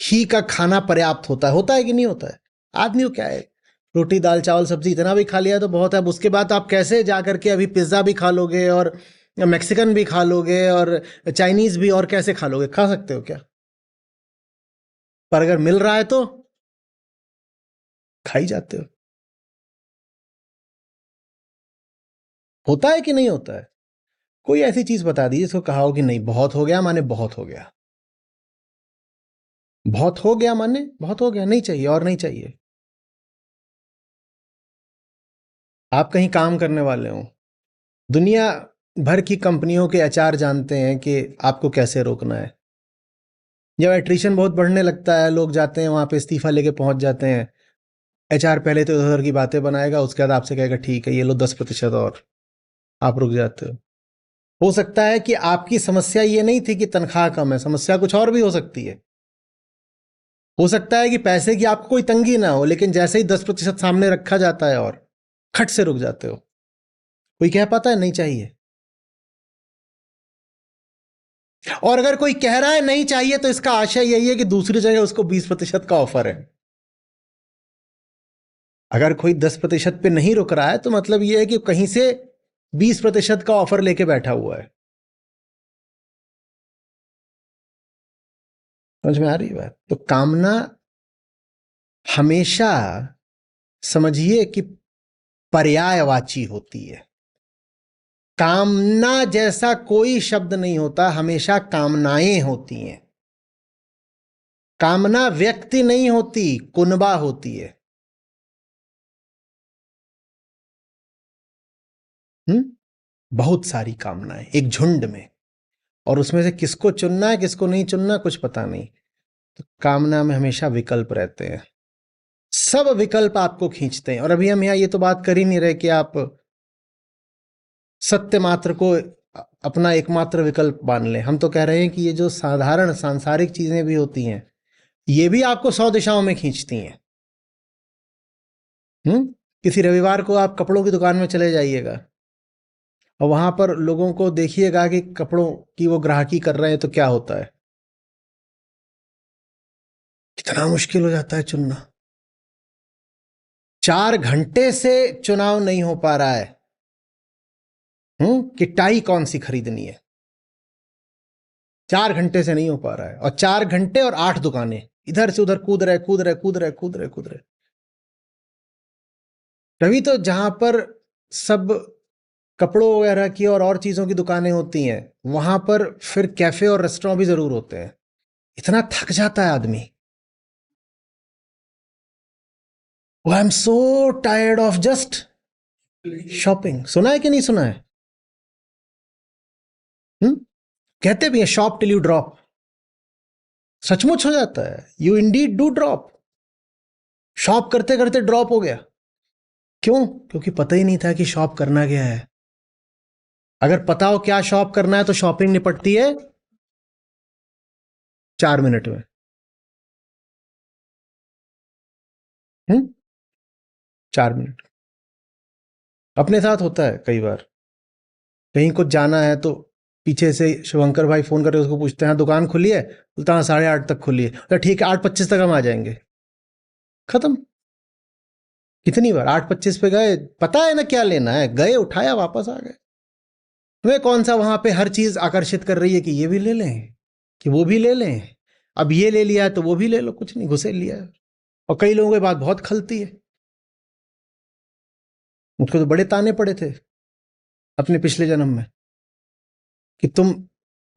[SPEAKER 1] ही का खाना पर्याप्त होता है कि नहीं होता है? आदमी को क्या है, रोटी दाल चावल सब्जी इतना भी खा लिया तो बहुत है। अब उसके बाद आप कैसे जा करके अभी पिज्ज़ा भी खा लोगे और मैक्सिकन भी खा लोगे और चाइनीज भी, और कैसे खा लोगे? खा सकते हो क्या? पर अगर मिल रहा है तो खा ही जाते हो। होता है कि नहीं होता है? कोई ऐसी चीज बता दीजिए जिसको कहा हो कि नहीं बहुत हो गया माने बहुत हो गया, बहुत हो गया माने बहुत हो गया, नहीं चाहिए और नहीं चाहिए। आप कहीं काम करने वाले हो, दुनिया भर की कंपनियों के एचआर जानते हैं कि आपको कैसे रोकना है। जब एट्रिशन बहुत बढ़ने लगता है, लोग जाते हैं वहां पे इस्तीफा लेके पहुंच जाते हैं, एचआर पहले तो उधर की बातें बनाएगा, उसके बाद आपसे कहेगा ठीक है ये लो 10% और, आप रुक जाते हो सकता है कि आपकी समस्या ये नहीं थी कि तनख्वाह कम है, समस्या कुछ और भी हो सकती है। हो सकता है कि पैसे की आपको कोई तंगी ना हो, लेकिन जैसे ही 10% सामने रखा जाता है और खट से रुक जाते हो। कोई कह पाता है नहीं चाहिए? और अगर कोई कह रहा है नहीं चाहिए तो इसका आशय यही है कि दूसरी जगह उसको 20% का ऑफर है। अगर कोई 10% पे नहीं रुक रहा है तो मतलब यह है कि कहीं से 20% का ऑफर लेके बैठा हुआ है। समझ में आ रही है बात? तो कामना हमेशा समझिए कि पर्यायवाची होती है। कामना जैसा कोई शब्द नहीं होता, हमेशा कामनाएं होती हैं। कामना व्यक्ति नहीं होती, कुनबा होती है। हम्म। बहुत सारी कामनाएं एक झुंड में, और उसमें से किसको चुनना है किसको नहीं चुनना कुछ पता नहीं। तो कामना में हमेशा विकल्प रहते हैं, सब विकल्प आपको खींचते हैं। और अभी हम यहाँ ये तो बात कर ही नहीं रहे कि आप सत्य मात्र को अपना एकमात्र विकल्प मान लें। हम तो कह रहे हैं कि ये जो साधारण सांसारिक चीजें भी होती हैं, ये भी आपको 100 दिशाओं में खींचती हैं। हम्म। किसी रविवार को आप कपड़ों की दुकान में चले जाइएगा और वहां पर लोगों को देखिएगा कि कपड़ों की वो ग्राहकी कर रहे हैं, तो क्या होता है? कितना मुश्किल हो जाता है चुनना। 4 घंटे से चुनाव नहीं हो पा रहा है कि टाई कौन सी खरीदनी है। 4 घंटे से नहीं हो पा रहा है, और 4 घंटे और 8 दुकानें, इधर से उधर कूद रहे कूद रहे कूद रहे कूद रहे कूद रहे। तभी तो जहां पर सब कपड़ों वगैरह की और चीजों की दुकानें होती हैं, वहां पर फिर कैफे और रेस्टोरेंट भी जरूर होते हैं। इतना थक जाता है आदमी। I am so tired of just shopping. सुना है कि नहीं सुना है? हुँ? कहते भी हैं शॉप टिल यू ड्रॉप। सचमुच हो जाता है, you Indeed do drop. Shop करते करते ड्रॉप हो गया। क्यों? क्योंकि पता ही नहीं था कि शॉप करना क्या है। अगर पता हो क्या शॉप करना है तो शॉपिंग निपटती है 4 मिनट में। 4 मिनट। अपने साथ होता है कई बार, कहीं कुछ जाना है तो पीछे से शुभंकर भाई फोन करके उसको पूछते हैं दुकान खुली है? बोलता हाँ 8:30 तक खुली है। तो ठीक है 8:25 तक हम आ जाएंगे। खत्म। कितनी बार 8:25 पे गए, पता है ना क्या लेना है, गए उठाया वापस आ गए। तुम्हें कौन सा वहां पे हर चीज आकर्षित कर रही है कि ये भी ले लें कि वो भी ले लें, अब ये ले लिया तो वो भी ले लो, कुछ नहीं घुसे लिया है। और कई लोगों की बात बहुत खलती है। मुझको तो बड़े ताने पड़े थे अपने पिछले जन्म में कि तुम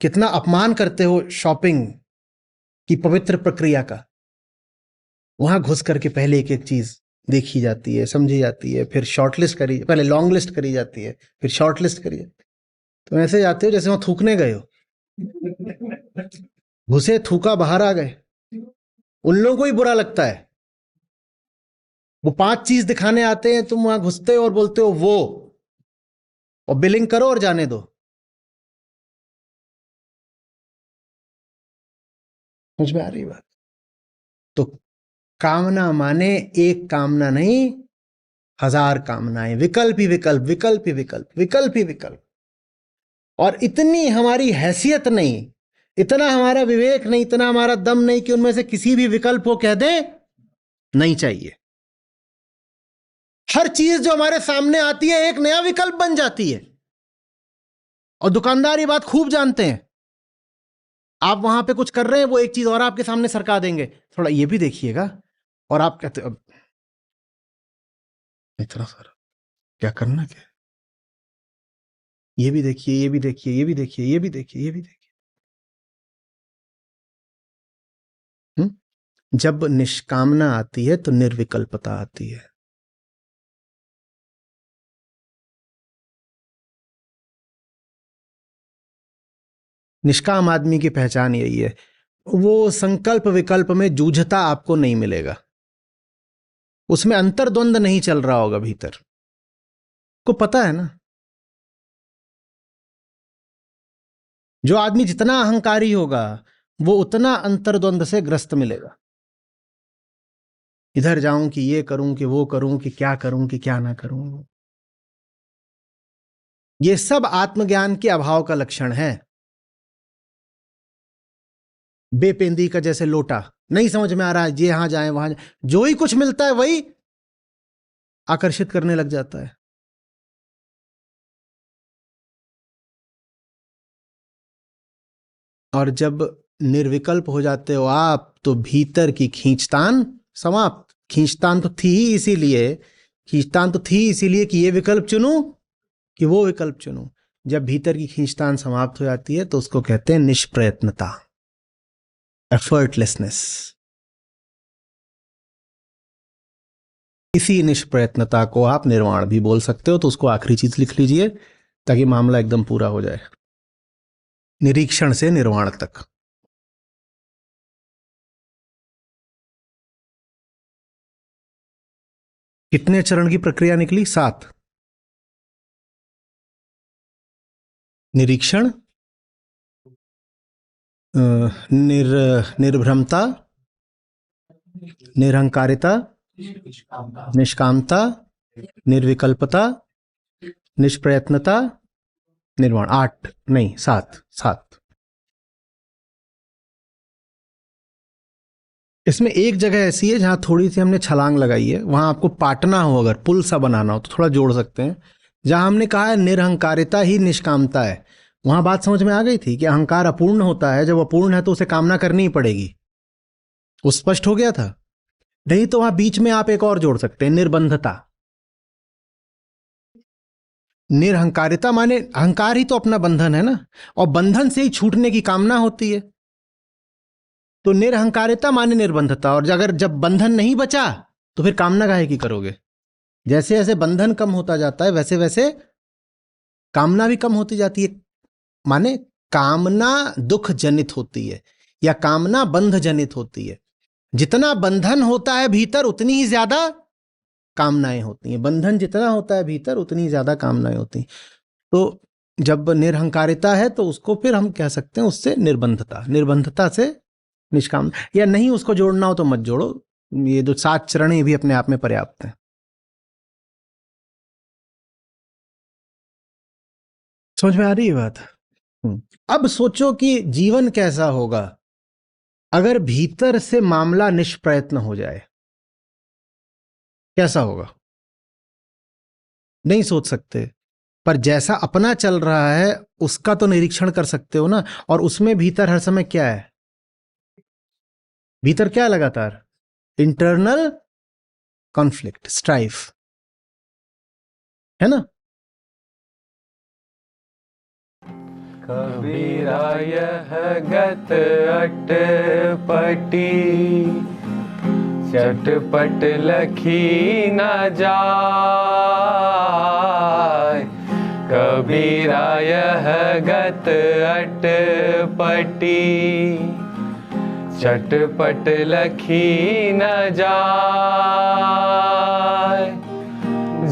[SPEAKER 1] कितना अपमान करते हो शॉपिंग की पवित्र प्रक्रिया का। वहां घुस करके पहले एक एक चीज देखी जाती है, समझी जाती है, फिर शॉर्ट लिस्ट करी, पहले लॉन्ग लिस्ट करी जाती है, फिर शॉर्ट लिस्ट करी जाती है। तो ऐसे जाते हो जैसे वहां थूकने गए हो, घुसे थूका बाहर आ गए। उन लोगों को ही बुरा लगता है। वो 5 चीज दिखाने आते हैं, तुम वहां घुसते हो और बोलते हो वो, और बिलिंग करो और जाने दो। समझ में आ रही बात? तो कामना माने एक कामना नहीं, 1000 कामनाएं, विकल्प ही विकल्प, विकल्प ही विकल्प, विकल्प ही विकल्प। और इतनी हमारी हैसियत नहीं, इतना हमारा विवेक नहीं, इतना हमारा दम नहीं कि उनमें से किसी भी विकल्प को कह दे नहीं चाहिए। हर चीज जो हमारे सामने आती है एक नया विकल्प बन जाती है। और दुकानदार ये बात खूब जानते हैं। आप वहां पे कुछ कर रहे हैं, वो एक चीज और आपके सामने सरका देंगे, थोड़ा ये भी देखिएगा। और आप कहते अब इतना सारा क्या करना क्या है? ये भी देखिए, ये भी देखिए, ये भी देखिए, ये भी देखिए, ये भी देखिए। जब निष्कामना आती है तो निर्विकल्पता आती है। निष्काम आदमी की पहचान यही है। वो संकल्प विकल्प में जूझता आपको नहीं मिलेगा। उसमें अंतर्द्वंद नहीं चल रहा होगा भीतर, को पता है ना। जो आदमी जितना अहंकारी होगा वो उतना अंतर्द्वंद से ग्रस्त मिलेगा। इधर जाऊं कि ये करूं कि वो करूं कि क्या करूं कि क्या ना करूं। ये सब आत्मज्ञान के अभाव का लक्षण है। बेपेंदी का जैसे लोटा, नहीं समझ में आ रहा है, ये यहां जाए वहां जाए, जो ही कुछ मिलता है वही आकर्षित करने लग जाता है। और जब निर्विकल्प हो जाते हो आप, तो भीतर की खींचतान समाप्त। खींचतान तो थी ही इसीलिए, खींचतान तो थी इसीलिए कि ये विकल्प चुनूं कि वो विकल्प चुनूं। जब भीतर की खींचतान समाप्त हो जाती है तो उसको कहते हैं निष्प्रयत्नता, एफर्टलेसनेस। इसी निष्प्रयत्नता को आप निर्वाण भी बोल सकते हो। तो उसको आखिरी चीज लिख लीजिए ताकि मामला एकदम पूरा हो जाए। निरीक्षण से निर्वाण तक। कितने चरण की प्रक्रिया निकली? 7। निरीक्षण, निर्भ्रमता, निरहंकारिता, निष्कामता, निर्विकल्पता, निष्प्रयत्नता, निर्वाण। 8 नहीं 7, 7। इसमें एक जगह ऐसी है जहाँ थोड़ी सी हमने छलांग लगाई है, वहाँ आपको पाटना हो, अगर पुल सा बनाना हो तो थोड़ा जोड़ सकते हैं। जहाँ हमने कहा है निरहंकारिता ही निष्कामता है, वहाँ बात समझ में आ गई थी कि अहंकार अपूर्ण होता है, जब अपूर्ण है तो उसे कामना करनी ही पड़ेगी। वो स्पष्ट हो गया था। नहीं तो वहाँ बीच में आप एक और जोड़ सकते हैं, निर्बंधता। निरहंकारिता माने अहंकार ही तो अपना बंधन है ना, और बंधन से ही छूटने की कामना होती है। तो निरहंकारिता माने निर्बंधता, और अगर जब बंधन नहीं बचा तो फिर कामना काहे की करोगे। जैसे जैसे बंधन कम होता जाता है वैसे वैसे कामना भी कम होती जाती है। माने कामना दुख जनित होती है या कामना बंध जनित होती है। जितना बंधन होता है भीतर उतनी ही ज्यादा कामनाएं होती हैं। बंधन जितना होता है भीतर उतनी ही ज्यादा कामनाएं होती हैं। तो जब निरहंकारिता है तो उसको फिर हम कह सकते हैं उससे निर्बंधता, निर्बंधता से निष्काम। या नहीं उसको जोड़ना हो तो मत जोड़ो, ये जो 7 चरण भी अपने आप में पर्याप्त हैं। समझ में आ रही है बात? अब सोचो कि जीवन कैसा होगा अगर भीतर से मामला निष्प्रयत्न हो जाए। कैसा होगा नहीं सोच सकते, पर जैसा अपना चल रहा है उसका तो निरीक्षण कर सकते हो ना। और उसमें भीतर हर समय क्या है, भीतर क्या है लगातार? इंटरनल कॉन्फ्लिक्ट, स्ट्राइफ, है ना।
[SPEAKER 2] कबीरा यह गत अटपटी, चटपट लखी न जाय। कबीरा यह गत अटपटी, चटपट लखी न जाय।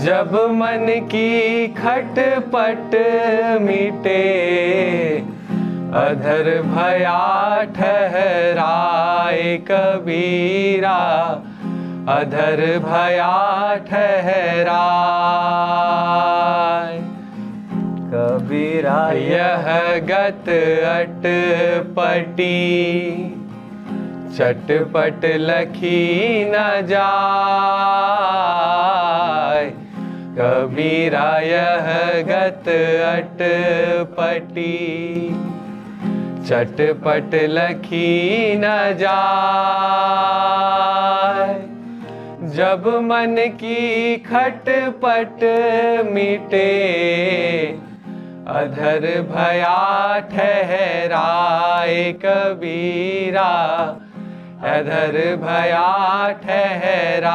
[SPEAKER 2] जब मन की खटपट मिटे, अधर भया ठहराए कबीरा, अधर भया ठहराए। कबीरा यह गत अटपटी, चटपट लखी न जाय। कबीरा यह गत अटपटी, चटपट लखी न जाय। जब मन की खटपट मिटे, अधर भया ठहराए कबीरा, अधर भया ठहराए।